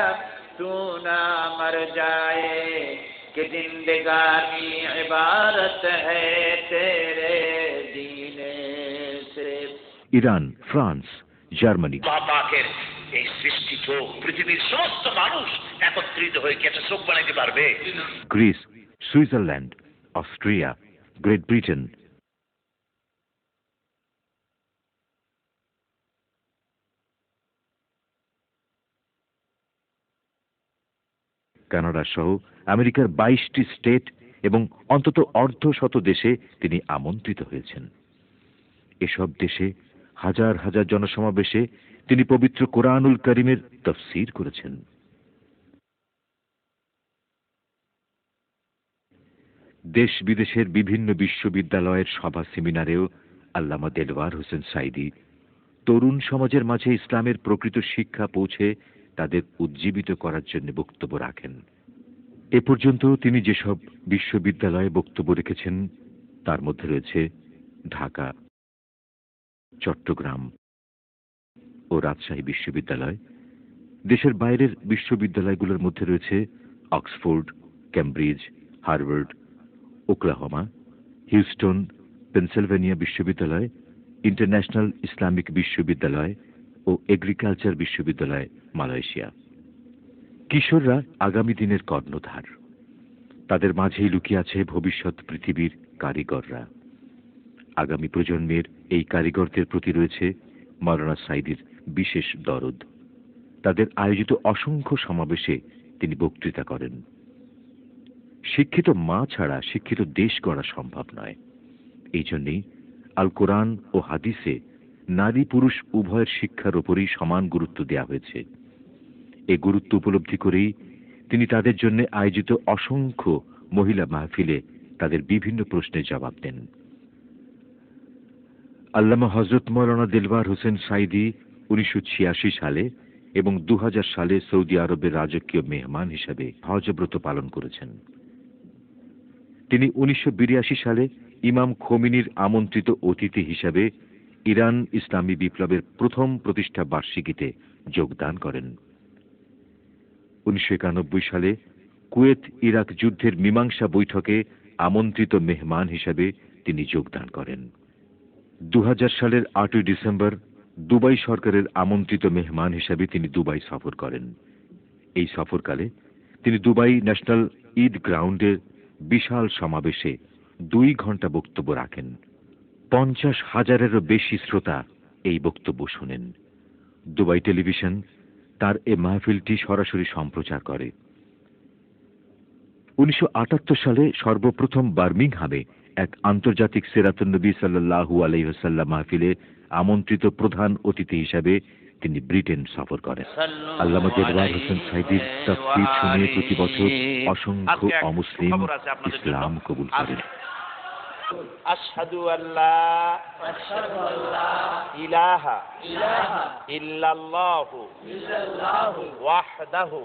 तू ना मर जाए, कि जिंदगानी इबारत है तेरे दीने से। ইরান, ফ্রান্স, জার্মানি, পাকের এই সৃষ্টি তো পৃথিবীর সমস্ত মানুষ একত্রিত হয়ে কি একটা চোখ বানাইতে পারবে? Greece, Switzerland, Austria, great Britain, Canada সহ আমেরিকার 22টি স্টেট এবং অন্তত অর্ধশত দেশে তিনি আমন্ত্রিত হয়েছেন। এসব দেশে হাজার হাজার জনসমাবেশে তিনি পবিত্র কোরআনুল কারীমের তাফসীর করেছেন। দেশ বিদেশের বিভিন্ন বিশ্ববিদ্যালয়ের সভা সেমিনারেও আল্লামা দেলোয়ার হোসেন সাঈদী তরুণ সমাজের মাঝে ইসলামের প্রকৃত শিক্ষা পৌঁছে তাদের উজ্জীবিত করার জন্য বক্তব্য রাখেন। এ পর্যন্ত তিনি যেসব বিশ্ববিদ্যালয়ে বক্তব্য রেখেছেন তার মধ্যে রয়েছে ঢাকা, চট্টগ্রাম ও রাজশাহী বিশ্ববিদ্যালয়। দেশের বাইরের বিশ্ববিদ্যালয়গুলোর মধ্যে রয়েছে Oxford, Cambridge, Harvard, Oklahoma, Houston, Pennsylvania বিশ্ববিদ্যালয়, ইন্টারন্যাশনাল ইসলামিক বিশ্ববিদ্যালয় ও এগ্রিকালচার বিশ্ববিদ্যালয়, মালয়েশিয়া। কিশোররা আগামী দিনের কর্ণধার, তাদের মাঝেই লুকিয়ে আছে ভবিষ্যৎ পৃথিবীর কারিগররা। আগামী প্রজন্মের এই কারিগরদের প্রতি রয়েছে মাওলানা সাঈদীর বিশেষ দরদ। তাদের আয়োজিত অসংখ্য সমাবেশে তিনি বক্তৃতা করেন। শিক্ষিত মা ছাড়া শিক্ষিত দেশ গড়া সম্ভব নয়। এই জন্যেই আল কোরআন ও হাদিসে নারী পুরুষ উভয়ের শিক্ষার ওপরই সমান গুরুত্ব দেওয়া হয়েছে। এ গুরুত্ব উপলব্ধি করেই তিনি তাদের জন্য আয়োজিত অসংখ্য মহিলা মাহফিলে তাদের বিভিন্ন প্রশ্নের জবাব দেন। আল্লামা হযরত মাওলানা দিলওয়ার হোসেন সাঈদী 1986 সালে এবং 2000 সালে সৌদি আরবের রাজকীয় মেহমান হিসেবে হজ ব্রত পালন করেছেন। তিনি 1982 সালে ইমাম খোমেনির আমন্ত্রিত অতিথি হিসেবে ইরান ইসলামী বিপ্লবের প্রথম প্রতিষ্ঠা বার্ষিকীতে যোগদান করেন। 1991 সালে কুয়েত ইরাক যুদ্ধের মীমাংসা বৈঠকে আমন্ত্রিত মেহমান হিসেবে তিনি যোগদান করেন। 2000 সালের 8 ডিসেম্বর দুবাই সরকারের আমন্ত্রিত মেহমান হিসেবে তিনি দুবাই সফর করেন। এই সফরকালে তিনি দুবাই ন্যাশনাল ঈদ গ্রাউন্ডের বিশাল সমাবেশে 2 ঘণ্টা বক্তব্য রাখেন। 50,000-এরও বেশি শ্রোতা এই বক্তব্য শুনেন। দুবাই টেলিভিশন তার এ মাহফিলটি সরাসরি সম্প্রচার করে। 1978 সালে সর্বপ্রথম বার্মিংহামে এক আন্তর্জাতিক সিরাতুন নবী সাল্লাল্লাহু আলাইহি ওয়াসাল্লাম মাহফিলে আমন্ত্রিত প্রধান অতিথি হিসেবে তিনি ব্রিটেন সফর করেন। আল্লামা দিলওয়ার হোসেন সাঈদীর তাফসীর শুনে প্রতি বছর অসংখ্য অমুসলিম ইসলাম কবুল করেন। আশহাদু আল্লা ইলাহা ইল্লাল্লাহু ওয়াহদাহু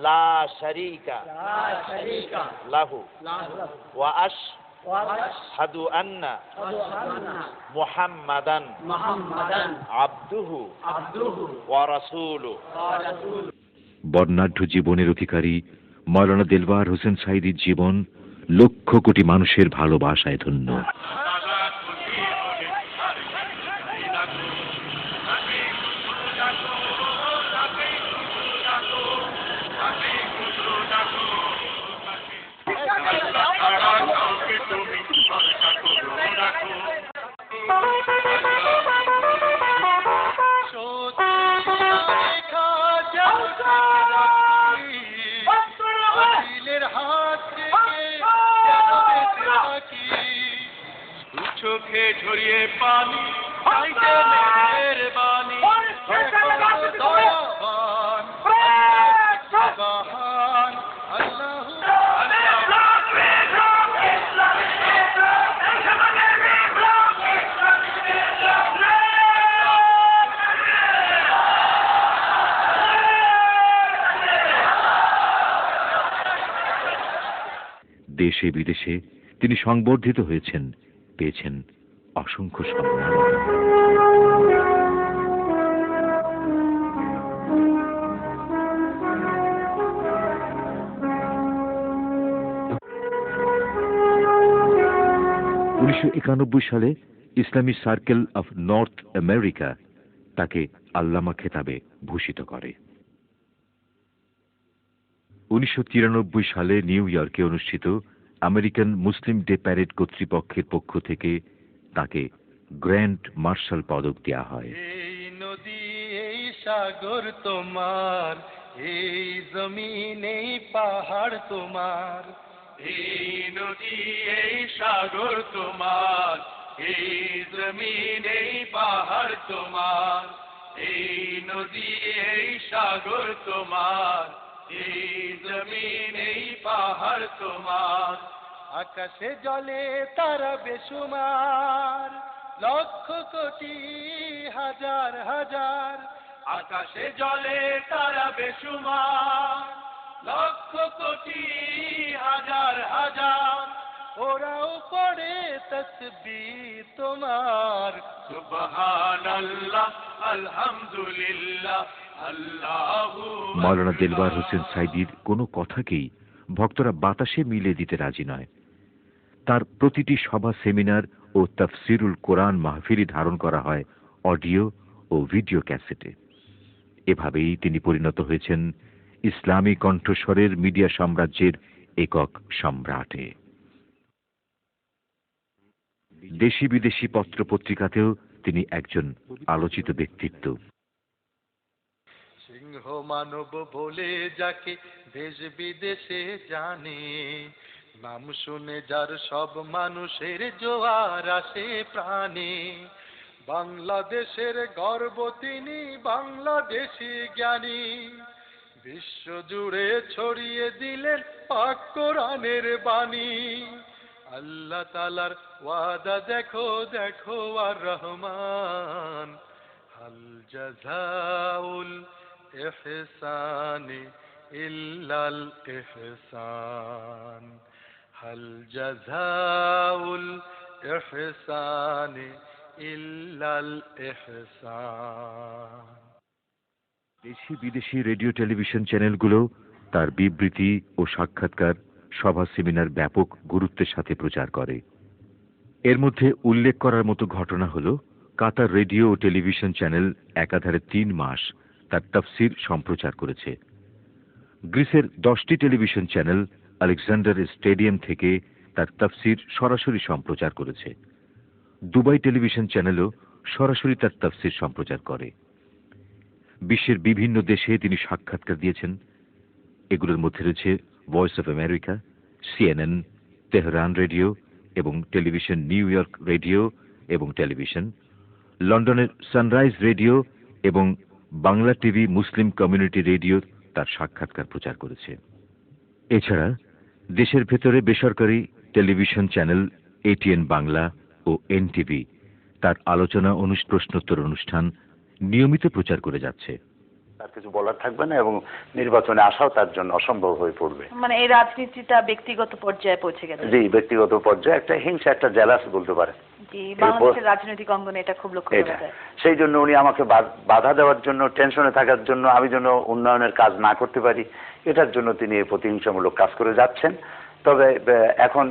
লা শারীকা লাহু ওয়া আশহাদু আন্না মুহাম্মাদান আবদুহু ওয়া রাসূলুহু। বর্ণাঢ্য জীবনের অধিকারী মাওলানা দিলওয়ার হোসেন সাঈদীর জীবন লক্ষ কোটি মানুষের ভালোবাসায় ধন্য। চোখে ঝরিয়ে পানি চাইতে মেহেরবানি দয়াবান সুবহান আল্লাহু দেশে বিদেশে তিনি সংবর্ধিত হয়েছেন, পেয়েছেন অসংখ্য সম্মান। 1991 সালে ইসলামী সার্কেল অফ নর্থ আমেরিকা তাকে আল্লামা খেতাবে ভূষিত করে। 1993 সালে নিউ ইয়র্কে অনুষ্ঠিত আমেরিকান মুসলিম ডে প্যারেড কর্তৃপক্ষের পক্ষ থেকে তাকে গ্র্যান্ড মার্শাল পদক দেওয়া হয়। এই নদী এই সাগর তোমার, এই জমিন এই পাহাড় তোমার। এই নদী এই সাগর তোমার, এই জমিন এই পাহাড় তোমার। এই নদী এই সাগর তোমার, এই জমিন এই পাহাড় তোমার। আকাশে জলে তারা বেসুমার, লক্ষ কোটি হাজার হাজার। আকাশে জলে তারা বেসুমার, লক্ষ কোটি হাজার হাজার। ওরাও পড়ে তাসবিহ তোমার, সুবহানাল্লাহ আলহামদুলিল্লাহ আল্লাহু। মাওলানা দিলওয়ার হোসেন সাঈদীর কোনো কথাকেই ভক্তরা বাতাসে মিলে দিতে রাজি নয়। তার প্রতিটি সভা, সেমিনার ও তাফসিরুল কোরআন মাহফিলি ধারণ করা হয় অডিও ও ভিডিও ক্যাসেটে। এভাবেই তিনি পরিণত হয়েছেন ইসলামী কণ্ঠস্বরের মিডিয়া সাম্রাজ্যের একক সম্রাটে। দেশি বিদেশি পত্র পত্রিকাতেও তিনি একজন আলোচিত ব্যক্তিত্ব। সিংহ মানব বলে যাকে দেশ বিদেশে জানে, নাম শুনে যার সব মানুষের জোয়ার আসে প্রাণে, বাংলাদেশের গর্ব তিনি, বাংলাদেশি জ্ঞানী, বিশ্ব জুড়ে ছড়িয়ে দিলেন পাক কোরআনের বাণী। আল্লাহ তাআলার ওয়াদা দেখো দেখো আর রহমান, হাল জাযাউল ইহসানি ইল্লাল ইহসান, হাল জাযাউল ইহসানি ইল্লাল ইহসান। দেশি বিদেশি রেডিও টেলিভিশন চ্যানেলগুলো তার বিবৃতি ও সাক্ষাৎকার, সভা, সেমিনার ব্যাপক গুরুত্বের সাথে প্রচার করে। এর মধ্যে উল্লেখ করার মতো ঘটনা হল, কাতার রেডিও ও টেলিভিশন চ্যানেল একাধারে 3 মাস তার তাফসির সম্প্রচার করেছে। গ্রিসের 10টি টেলিভিশন চ্যানেল আলেকজান্ডার স্টেডিয়াম থেকে তার তাফসির সরাসরি সম্প্রচার করেছে। দুবাই টেলিভিশন চ্যানেলও সরাসরি তার তাফসির সম্প্রচার করে। বিশ্বের বিভিন্ন দেশে তিনি সাক্ষাৎকার দিয়েছেন। এগুলোর মধ্যে রয়েছে voice of America, CNN, Tehran radio এবং টেলিভিশন, নিউ ইয়র্ক রেডিও এবং টেলিভিশন, লন্ডনের সানরাইজ রেডিও এবং Bangla TV, Muslim community radio তার সাক্ষাৎকার প্রচার করেছে। এছাড়া দেশের ভেতরে বেসরকারি টেলিভিশন চ্যানেল এটিএন বাংলা ও এনটিভি তার আলোচনা, প্রশ্নোত্তর অনুষ্ঠান নিয়মিত প্রচার করে যাচ্ছে। তার কিছু বলার থাকবে না এবং নির্বাচনে আসাও তার জন্য অসম্ভব হয়ে পড়বে। মানে এই রাজনীতিটা ব্যক্তিগত পর্যায়ে পৌঁছে গেছে। জি, ব্যক্তিগত পর্যায়ে একটা হিংসা, একটা জেলাস বলতে পারে। জি, বাংলাদেশের রাজনৈতিক অঙ্গনে এটা খুব লক্ষ্য করা যায়। সেই জন্য উনি আমাকে বাধা দেওয়ার জন্য, টেনশনে থাকার জন্য, আমি যেন উন্নয়নের কাজ না করতে পারি, এটার জন্য তিনি এই প্রতিহিংসামূলক কাজ করে যাচ্ছেন। তবে এখন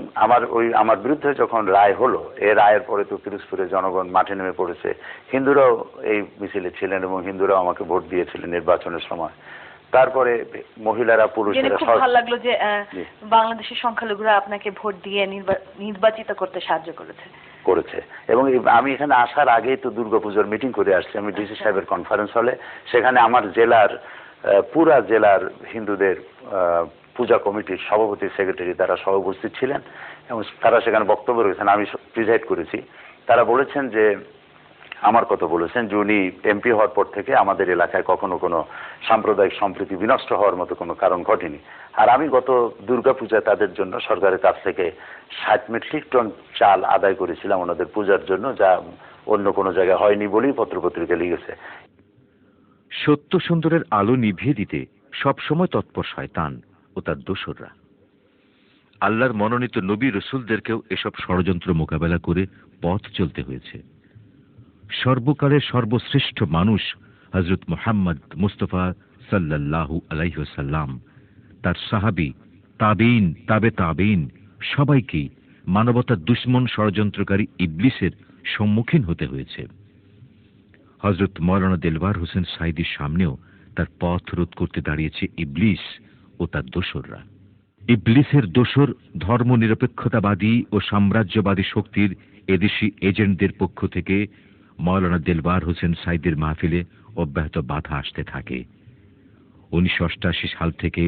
আমার বিরুদ্ধে যখন রায় হলো, এই রায়ের পরে তো পিরোজপুরে জনগণ মাঠে নেমে পড়েছে। হিন্দুরাও এই মিছিলে ছিলেন এবং হিন্দুরাও আমাকে ভোট দিয়েছিলেন নির্বাচনের সময়। তারপরে মহিলারা, পুরুষেরা। খুব ভালো লাগলো যে বাংলাদেশের সংখ্যালঘুরা আপনাকে ভোট দিয়ে নির্বাচিত করতে সাহায্য করেছে। এবং আমি এখানে আসার আগেই তো দুর্গাপূজার মিটিং করে আসছি আমি ডিসি সাহেবের কনফারেন্স হলে। সেখানে আমার জেলার, পুরা জেলার হিন্দুদের পূজা কমিটির সভাপতি, সেক্রেটারি তারা সহ উপস্থিত ছিলেন এবং তারা সেখানে বক্তব্য রেখেছেন, আমি প্রিজাইড করেছি। তারা বলেছেন যে, আমার কথা বলেছেন যে উনি এমপি হওয়ার পর থেকে আমাদের এলাকায় কখনো কোনো সাম্প্রদায়িক সম্প্রীতি বিনষ্ট হওয়ার মতো কোনো কারণ ঘটেনি। আর আমি গত দুর্গাপূজায় তাদের জন্য সরকারের কাছ থেকে 60 মেট্রিক টন চাল আদায় করেছিলাম ওনাদের পূজার জন্য, যা অন্য কোনো জায়গায় হয়নি বলেই পত্রপত্রিকা লিখেছে। সত্য সুন্দরের আলো নিভিয়ে দিতে সবসময় তৎপর শয়তান ও তার দোসররা। আল্লাহর মনোনীত নবী রসুলদেরকেও এসব ষড়যন্ত্র মোকাবেলা করে পথ চলতে হয়েছে। সর্বকালের সর্বশ্রেষ্ঠ মানুষ হযরত মুহাম্মদ মুস্তাফা সাল্লাল্লাহু আলাইহি ওয়াসাল্লাম, তার সাহাবী, তাবেঈন, তাবেঈন সবাইকে মানবতার দুশমন ষড়যন্ত্রকারী ইবলিসের সম্মুখীন হতে হয়েছে। হযরত মাওলানা দেলওয়ার হোসেন সাঈদীর সামনেও তার পথ রোধ করতে দাঁড়িয়েছে ইবলিস ও তার দোসররা। ইবলিসের দোসর ধর্মনিরপেক্ষতাবাদী ও সাম্রাজ্যবাদী শক্তির এদেশি এজেন্টদের পক্ষ থেকে মাওলানা দেলওয়ার হোসেন সাঈদীর মাহফিলে অব্যাহত বাধা আসতে থাকে। 1988 সাল থেকে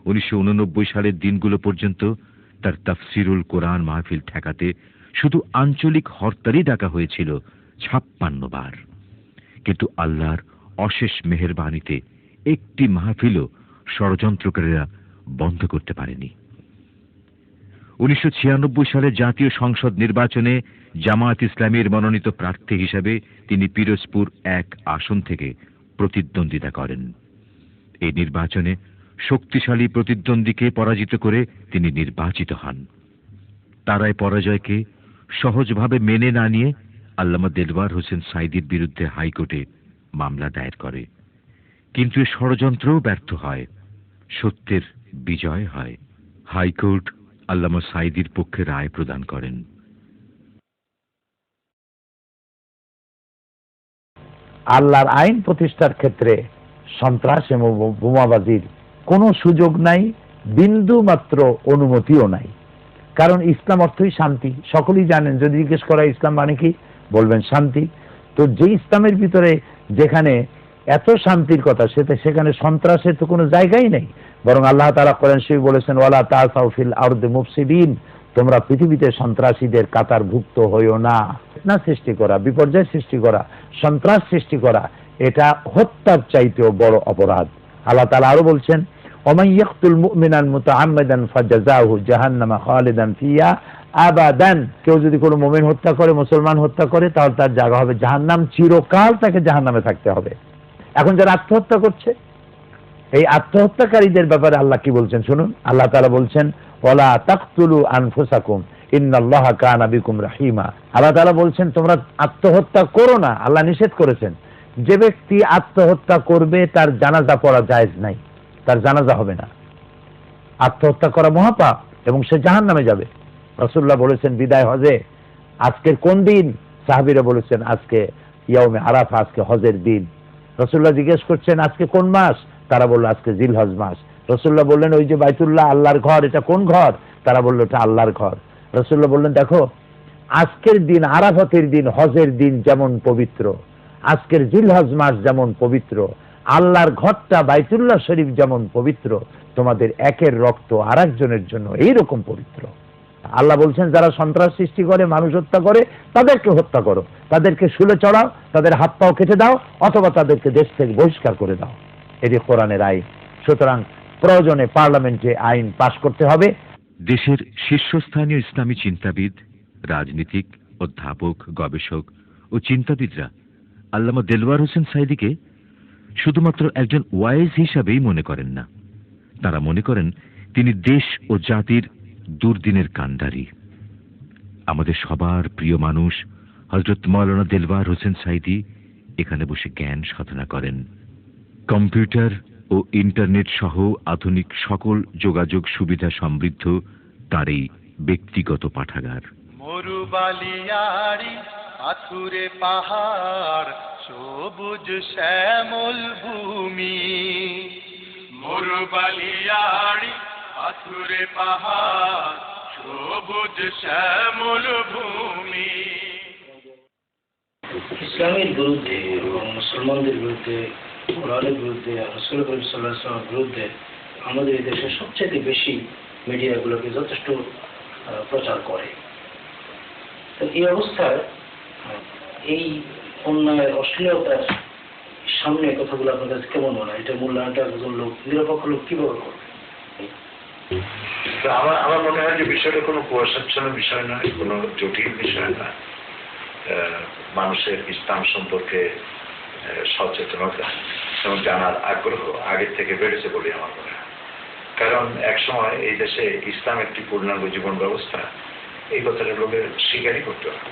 1989 সালের দিনগুলো পর্যন্ত তার তাফসিরুল কোরআন মাহফিল ঠেকাতে শুধু আঞ্চলিক হরতালই ডাকা হয়েছিল 56 বার। কিন্তু আল্লাহর অশেষ মেহেরবানিতে একটি মাহফিলও ষড়যন্ত্রকারীরা বন্ধ করতে পারেনি। 1996 সালে জাতীয় সংসদ নির্বাচনে জামায়াত ইসলামীর মনোনীত প্রার্থী হিসেবে তিনি পিরোজপুর 1 আসন থেকে প্রতিদ্বন্দ্বিতা করেন। এই নির্বাচনে শক্তিশালী প্রতিদ্বন্দ্বীকে পরাজিত করে তিনি নির্বাচিত হন। তারাই পরাজয়কে সহজভাবে মেনে না নিয়ে আল্লামা দেলওয়ার হোসেন সাঈদীর বিরুদ্ধে হাইকোর্টে মামলা দায়ের করে। কিন্তু এই ষড়যন্ত্রও ব্যর্থ হয়, সত্যের বিজয় হয়। হাইকোর্ট আল্লামা সাঈদীর পক্ষে রায় প্রদান করেন। আল্লাহর আইন প্রতিষ্ঠার ক্ষেত্রে সন্ত্রাস এবং বোমাবাজির কোনো সুযোগ নাই, বিন্দু মাত্র অনুমতিও নাই। কারণ ইসলাম অর্থই শান্তি, সকলেই জানেন। যদি জিজ্ঞেস করা ইসলাম মানে কি, বলবেন শান্তি। তো যে ইসলামের ভিতরে যেখানে এত শান্তির কথা, সেখানে সন্ত্রাসের তো কোনো জায়গাই নেই। বরং আল্লাহ তাআলা কোরআন শরীফে বলেছেন, ওয়ালা তাসাউ ফিল আরদি মুফসিদিন, তোমরা পৃথিবীতে সন্ত্রাসীদের কাতারভুক্ত হইও না। ফিতনা সৃষ্টি করা, বিপর্যয় সৃষ্টি করা, সন্ত্রাস সৃষ্টি করা, এটা হত্যার চাইতেও বড় অপরাধ। আল্লাহ তাআলা আরো বলছেন, ওমান ইয়াকতুল মুমিনান মুতাআম্মিদান ফাজাযাহু জাহান্নামা খালিদান ফিহা আবাদান, কেউ যদি কোনো মুমিন হত্যা করে, মুসলমান হত্যা করে, তাহলে তার জায়গা হবে জাহান্নাম, চিরকাল তাকে জাহান্নামে থাকতে হবে। এখন যারা আত্মহত্যা করছে, এই আত্মহত্যাকারীদের ব্যাপারে আল্লাহ কি বলছেন শুনুন। আল্লাহ তাআলা বলছেন, ওয়ালা তাকতুলু আনফুসাকুম ইন্নাল্লাহা কানা বিকুম রাহিমা। আল্লাহ তাআলা বলছেন তোমরা আত্মহত্যা করো না, আল্লাহ নিষেধ করেছেন। যে ব্যক্তি আত্মহত্যা করবে তার জানাজা পড়া জায়েজ নাই, তার জানাজা হবে না। আত্মহত্যা করা মহাপাপ এবং সে জাহান্নামে যাবে। রাসূলুল্লাহ বলেছেন বিদায় হজে, আজকের কোন দিন? সাহাবীরা বলেছেন আজকে ইয়াউমে আরাফা, আজকে হজের দিন। রাসূলুল্লাহ জিজ্ঞেস করছেন আজকে কোন মাস? তারা বলল আজকে জিলহজ মাস। রাসূলুল্লাহ বললেন ওই যে বাইতুল্লাহ, আল্লাহর ঘর, এটা কোন ঘর? তারা বলল এটা আল্লাহর ঘর। রাসূলুল্লাহ বললেন দেখো, আজকের দিন, আরাফাতের দিন, হজের দিন যেমন পবিত্র, আজকের জিলহজ মাস যেমন পবিত্র, আল্লাহর ঘরটা বাইতুল্লাহ শরীফ যেমন পবিত্র, তোমাদের একের রক্ত আরেকজনের জন্য এইরকম পবিত্র। আল্লাহ বলছেন যারা সন্ত্রাস সৃষ্টি করে, মানুষ হত্যা করে, তাদেরকে হত্যা করো, তাদেরকে শুলে চড়াও, তাদের হাত পাও কেটে দাও, অথবা তাদেরকে দেশ থেকে বহিষ্কার করে দাও। এটি কোরআনের আইন। সুতরাং প্রয়োজনে পার্লামেন্টে আইন পাশ করতে হবে। দেশের শীর্ষস্থানীয় ইসলামী চিন্তাবিদ, রাজনীতিক, অধ্যাপক, গবেষক ও চিন্তাবিদরা আল্লামা দেলওয়ার হোসেন সাঈদীকে শুধুমাত্র একজন ওয়াইজ হিসাবেই মনে করেন না, তারা মনে করেন তিনি দেশ ও জাতির দুর্দিনের কান্ডারি। আমাদের সবার প্রিয় মানুষ হযরত মাওলানা দেলওয়ার হোসেন সাঈদী এখানে বসে জ্ঞান সাধনা করেন। কম্পিউটার ও ইন্টারনেট সহ আধুনিক সকল যোগাযোগ সুবিধা সমৃদ্ধ তার এই ব্যক্তিগত পাঠাগার। মরুবালিয়ারি পাথুরে পাহাড়, সবুজ শ্যামল ভূমি। মরুবালিয়ারি পাথুরে পাহাড়, সবুজ শ্যামল ভূমি। ইসলামের বিরুদ্ধে এবং মুসলমানদের বিরুদ্ধে, কোরআনের বিরুদ্ধে, রাসূল করিম সাল্লাল্লাহু আলাইহি ওয়াসাল্লামের বিরুদ্ধে আমাদের এই দেশে সবচেয়ে বেশি মিডিয়াগুলোকে যথেষ্ট প্রচার করে। তো এই অবস্থায় এই অন্যায় অশ্লীলতার সামনে কথাগুলো আপনার কাছে কেমন মনে হয়? এটা মূল্যায়নটা একজন লোক, নিরপেক্ষ লোক কিভাবে করবে? আমার মনে হয় যে বিষয়টা কোনো কুয়াশাচ্ছন্ন বিষয় নয়, কোনো জটিল বিষয় নয়। মানুষের ইসলাম সম্পর্কে সচেতনতা এবং জানার আগ্রহ আগের থেকে বেড়েছে বলে আমার মনে হয়। কারণ একসময় এই দেশে ইসলাম একটি পূর্ণাঙ্গ জীবন ব্যবস্থা, এই কথাটা লোকের স্বীকারই করতে হবে।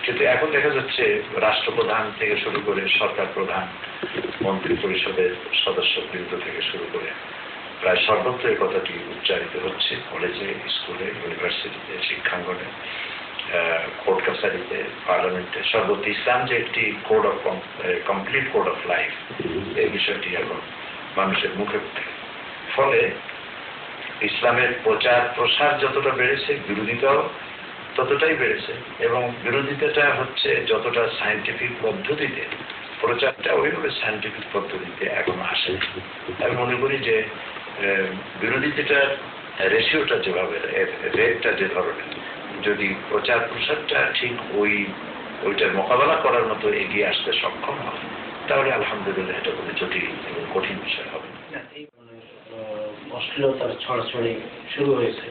কিন্তু এখন দেখা যাচ্ছে রাষ্ট্রপ্রধান থেকে শুরু করে সরকার প্রধান, মন্ত্রী পরিষদের সদস্যবৃন্দ থেকে শুরু করে প্রায় সর্বত্র এই কথাটি উচ্চারিত হচ্ছে। কলেজে, স্কুলে, ইউনিভার্সিটিতে, শিক্ষাঙ্গনে, কোর্ট কাছারিতে, পার্লামেন্টে, সর্বত্র ইসলাম যে একটি code of complete code of life, এই বিষয়টি এখন মানুষের মুখে উঠে। ফলে ইসলামের প্রচার প্রসার যতটা বেড়েছে, বিরোধিতাও ততটাই বেড়েছে, এবং বিরোধিতাটা হচ্ছে যতটা সায়েন্টিফিক পদ্ধতিতে, প্রচারটা ওইভাবে সায়েন্টিফিক পদ্ধতিতে এখন আসে। আমি মনে করি যে বিরোধিতাটার রেশিওটা যেভাবে, রেটটা যে ধরনের, যদি প্রচার প্রসারটা ঠিক ওইটার মোকাবেলা করার মতো এগিয়ে আসতে সক্ষম হয়, তাহলে আলহামদুলিল্লাহ এটা কোনো জটিল এবং কঠিন বিষয় হবে। অশ্লীলতার ছড়াছড়ি শুরু হয়েছে।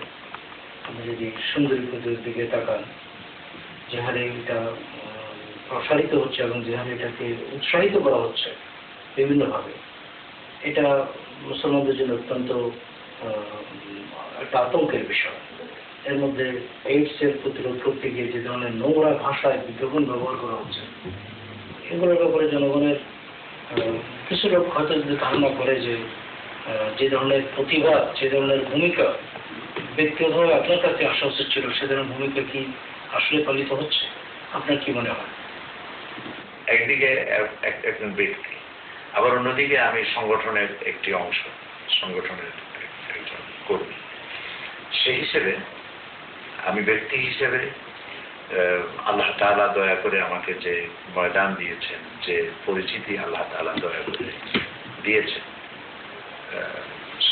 আপনি যদি সুন্দরী প্রতির দিকে তাকান, যে হারে এটা প্রসারিত হচ্ছে এবং যে হারে এটাকে উৎসাহিত করা হচ্ছে বিভিন্নভাবে, এটা মুসলমানদের জন্য অত্যন্ত একটা আতঙ্কের বিষয়। এর মধ্যে এইডসের প্রতিরোধ করতে গিয়ে যে ধরনের নোংরা ভাষায় বিজ্ঞাপন ব্যবহার করা হচ্ছে, এগুলোর ব্যাপারে জনগণের কিছু লোক হয়তো যদি ধারণা করে যে ধরনের প্রতিবাদ, যে ধরনের ভূমিকা ব্যক্তিগতভাবে আপনার কাছে আসা উচিত ছিল, সে ধরনের ভূমিকা কি আসলে পালিত হচ্ছে? আপনার কি মনে হয়? একদিকে একজন ব্যক্তি, আবার অন্যদিকে আমি সংগঠনের একটি অংশ, সংগঠনের একজন কর্মী। সেই হিসেবে আমি ব্যক্তি হিসেবে আল্লাহ তাআলা দয়া করে আমাকে যে ময়দান দিয়েছেন, যে পরিচিতি আল্লাহ তাআলা দয়া করে দিয়েছেন,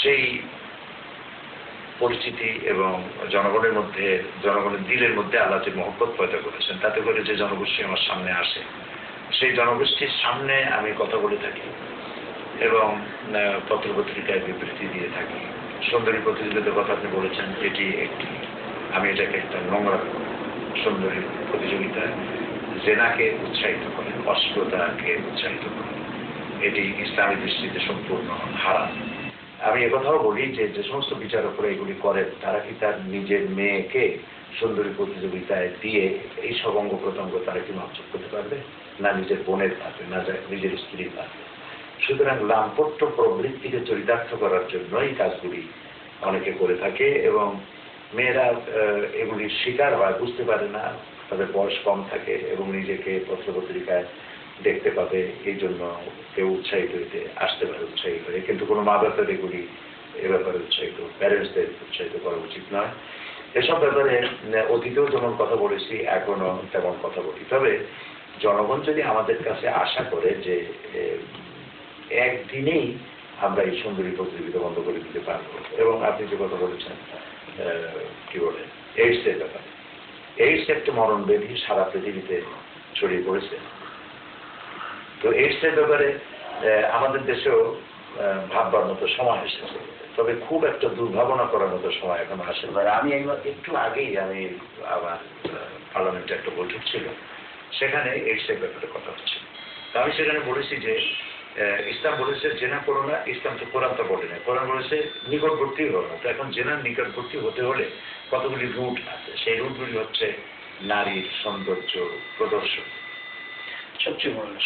সেই পরিচিতি এবং জনগণের মধ্যে, জনগণের দিলের মধ্যে আল্লাহ যে মহব্বত পয়দা করেছেন, তাতে করে যে জনগোষ্ঠী আমার সামনে আসে, সেই জনগোষ্ঠীর সামনে আমি কথা বলে থাকি এবং পত্রপত্রিকায় বিবৃতি দিয়ে থাকি। সুন্দরী প্রতিযোগিতার কথা আপনি বলেছেন, এটি একটি, আমি এটাকে একটা নোংরা সুন্দরী প্রতিযোগিতা, জেনাকে উৎসাহিত করে, অশ্লীলতাকে উৎসাহিত করে, এটি ইসলামী দৃষ্টিতে সম্পূর্ণ হারাম। আমি একথাও বলি যে যে সমস্ত বিচারকরা এগুলি করেন, তারা কি তার নিজের মেয়েকে সুন্দরী প্রতিযোগিতায় দিয়ে এই সব অঙ্গ প্রত্যঙ্গ তারা কি মাপচুপ করতে পারবে? না নিজের বোনের পারবে, না নিজের স্ত্রীর পারবে। সুতরাং লাম্পট্য প্রবৃত্তিকে চরিতার্থ করার জন্য এই কাজগুলি অনেকে করে থাকে এবং মেয়েরা এগুলির শিকার হয়, বুঝতে পারে না, তাদের বয়স কম থাকে এবং নিজেকে পত্রপত্রিকায় দেখতে পাবে, এই জন্য কেউ উৎসাহিত হইতে আসতে পারে, উৎসাহিত হয়ে। কিন্তু কোনো মা বাবার এগুলি এ ব্যাপারে উৎসাহিত, প্যারেন্টসদের উৎসাহিত করা উচিত নয়। এসব ব্যাপারে অতীতেও যেমন কথা বলেছি, এখনো তেমন কথা বলি। তবে জনগণ যদি আমাদের কাছে আশা করে যে একদিনেই আমরা এই সুন্দরী প্রতিযোগিতা বন্ধ করে দিতে পারবো, এবং আপনি যে কথা বলেছেন কি বলে এইডসের ব্যাপারে, এইডস একটা মরণ ব্যাধি সারা পৃথিবীতে ছড়িয়ে পড়েছে। তো এইডসের ব্যাপারে আমাদের দেশেও ভাববার মতো সময় এসেছে, তবে খুব একটা দুর্ভাবনা করার মতো সময় এখন আসে। আমি একটু আগেই আমি আমার পার্লামেন্টে একটা বৈঠক ছিল, সেখানে এইডসের ব্যাপারে কথা হচ্ছে। তো আমি সেখানে বলেছি যে ইসলাম বলেছে জেনা করো না, ইসলাম তো কোরআনটা বলে না, কোরআন বলেছে নিকটবর্তী হলো না। তো এখন জেনার নিকটবর্তী হতে হলে কতগুলি রুট আছে, সেই রুটগুলি হচ্ছে নারীর সৌন্দর্য প্রদর্শন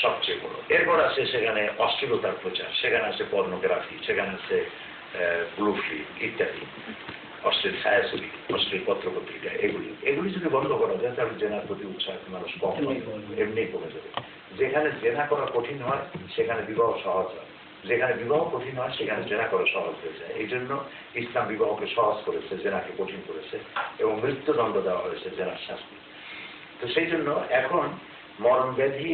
সবচেয়ে বড়। এরপর আছে সেখানে অশ্লীলতার প্রচার, সেখানে আছে পর্নোগ্রাফি, সেখানে আছে ব্লু ফিল্ম ইত্যাদি, অশ্লীল ছায়াছবি, অশ্লীল পত্রপত্রিকা, এগুলি যদি বন্ধ করা যায় তাহলে জেনার প্রতি উৎসাহ মানুষ কম এমনি কমে যাবে। যেখানে জেনা করা কঠিন হয় সেখানে বিবাহ সহজ হয়, যেখানে বিবাহ কঠিন হয় সেখানে জেনা করা সহজ হয়ে যায়। এই জন্য ইসলাম বিবাহকে সহজ করেছে, জেনাকে কঠিন করেছে এবং মৃত্যুদণ্ড দেওয়া হয়েছে জেনার শাস্তি। তো সেই জন্য এখন মরণ ব্যাধি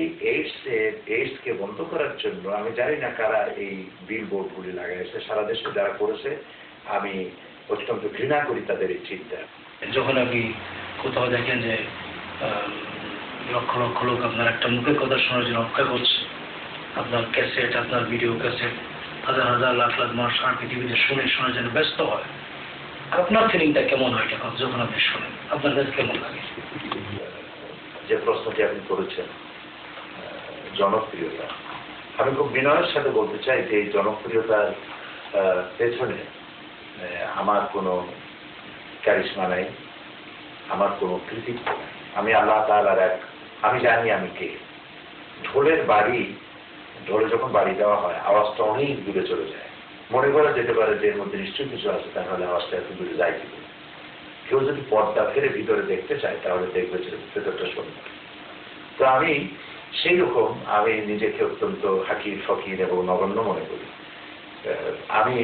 এইডসকে বন্ধ করার জন্য আমি জানি না কারা এই বিল বোর্ডগুলি লাগাইছে, সারা দেশে যারা করেছে আমি অত্যন্ত ঘৃণা করি তাদের এই চিন্তা। যখন আপনি কোথাও দেখেন যে লক্ষ লক্ষ লোক আপনার একটা মুখের কথা শোনার জন্য অপেক্ষা করছে, আপনার ক্যাসেট, আপনার ভিডিও ক্যাসেট হাজার হাজার লাখ লাখ মানুষ সারা পৃথিবীতে শোনার জন্য ব্যস্ত হয়, আপনার ফিলিংটা কেমন হয় যখন আপনি শোনেন? আপনার কাছে কেমন লাগে? যে প্রশ্নটি আপনি করেছেন জনপ্রিয়তা, আমি খুব বিনয়ের সাথে বলতে চাই যে এই জনপ্রিয়তার পেছনে আমার কোনো ক্যারিশমা নাই, আমার কোনো কৃতিত্ব নাই। আমি আল্লাহ তাআলার আমি জানি আমি কে। ঢোলে যখন বাড়ি দেওয়া হয় আওয়াজটা অনেক দূরে চলে যায়, মনে করা যেতে পারে যে এর মধ্যে নিশ্চয়ই কিছু আছে, তাহলে আওয়াজটা এত দূরে যায় কি। কেউ যদি পর্দা ফেলে ভিতরে দেখতে চায় তাহলে দেখবে যে ভেতরটা সুন্দর। তো আমি সেই রকম আমি নিজেকে অত্যন্ত হাকির ফকির এবং নগণ্য মনে করি। আমি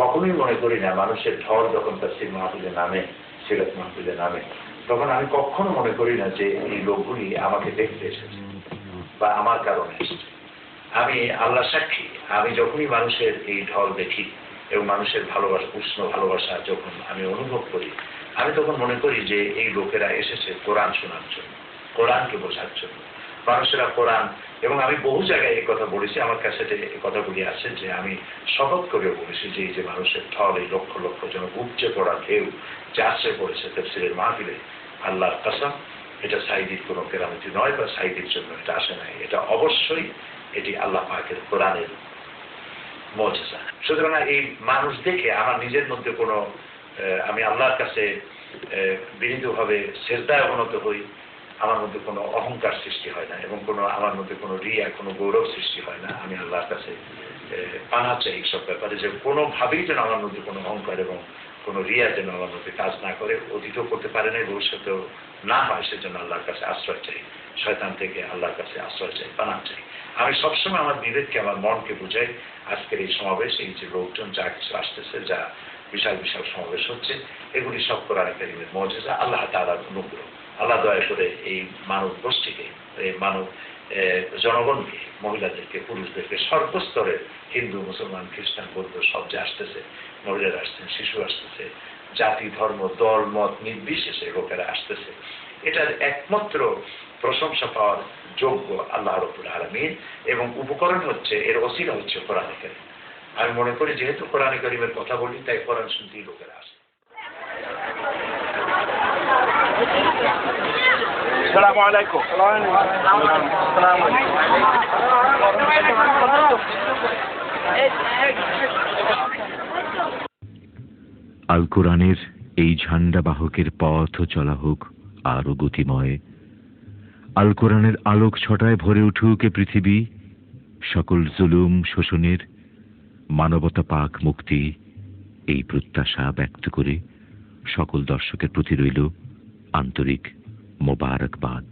কখনোই মনে করি না মানুষের ঢল যখন তাফসীর মাহফিলে নামে, সিরাত মাহফিলে নামে, তখন আমি কখনো মনে করি না যে এই লোকগুলি আমাকে দেখতে এসেছে বা আমার কারণে এসেছে। আমি আল্লাহ সাক্ষী, আমি যখনই মানুষের এই ঢল দেখি এবং মানুষের ভালোবাসা, উষ্ণ ভালোবাসা যখন আমি অনুভব করি, আমি তখন মনে করি যে এই লোকেরা এসেছে কোরআন শোনার জন্য, কোরআনকে বোঝার জন্য। মানুষেরা কোরআন, এবং আমি বহু জায়গায় এই কথা বলেছি, আমার কাছে এই কথাগুলি আছে যে আমি শপথ করেও বলেছি যে এই যে মানুষের ঢল, এই লক্ষ লক্ষ জন উপচে পড়া ঢেউ যে আশ্রয় পড়েছে তাফসীরের মাহফিলে, আল্লাহর কসম এটা সাইদির কোনো কেরামতি নয় বা সাইদির জন্য এটা আসে নাই, এটা অবশ্যই এটি আল্লাহ পাকের কোরআনের মুজিজা। সুতরাং এই মানুষ দেখে আমার নিজের মধ্যে কোনো, আমি আল্লাহর কাছে বিনীতভাবে সেজদায় অবনত হই, আমার মধ্যে কোনো অহংকার সৃষ্টি হয় না এবং আমার মধ্যে কোনো রিয়া, কোনো গৌরব সৃষ্টি হয় না। আমি আল্লাহর কাছে পানা চাই এইসব ব্যাপারে, যে কোনোভাবেই যেন আমার মধ্যে কোনো অহংকার এবং কোনো রিয়া যেন আমার মধ্যে কাজ না করে, অতীতও করতে পারে না, ভবিষ্যতেও না হয়, সেজন্য আল্লাহর কাছে আশ্রয় চাই, শয়তান থেকে আল্লাহর কাছে আশ্রয় চাই, পানা চাই। আমি সবসময় আমার বিবেককে, আমার মনকে বুঝাই। আজকের এই সমাবেশ, এই যে লোকজন যা কিছু আসতেছে, যা বিশাল বিশাল সমাবেশ হচ্ছে, এগুলি সব কোরআন কারীমের মুজিজা, আল্লাহ তাআলার অনুগ্রহ। আল্লাহ দয়া করে এই মানব গোষ্ঠীকে, এই মানব জনগণকে, মহিলাদেরকে, পুরুষদেরকে, সর্বস্তরের হিন্দু, মুসলমান, খ্রিস্টান, বৌদ্ধ সব যে আসতেছে, মহিলারা আসছেন, শিশু আসতেছে, জাতি, ধর্ম, দল, মত নির্বিশেষে লোকেরা আসতেছে, এটার একমাত্র প্রশংসা পাওয়ার যোগ্য আল্লাহ রাব্বুল আলামিন, এবং উপকরণ হচ্ছে, এর ওসিলা হচ্ছে কোরআনে কারীম। আমি মনে করি যেহেতু কোরআনে কারীমের কথা বলি, তাই কোরআন শুনতেই লোকেরা আসে। আসসালামু আলাইকুম। আল কোরআনের এই ঝান্ডা বাহকের পথ চলা হোক আরো গতিময়। আল কোরআনের আলোক ছটায় ভরে উঠুক এ পৃথিবী, সকল জুলুম শোষণের মানবতা পাক মুক্তি, এই প্রত্যাশা ব্যক্ত করে সকল দর্শকের প্রতি রইল আন্তরিক মোবারকবাদ।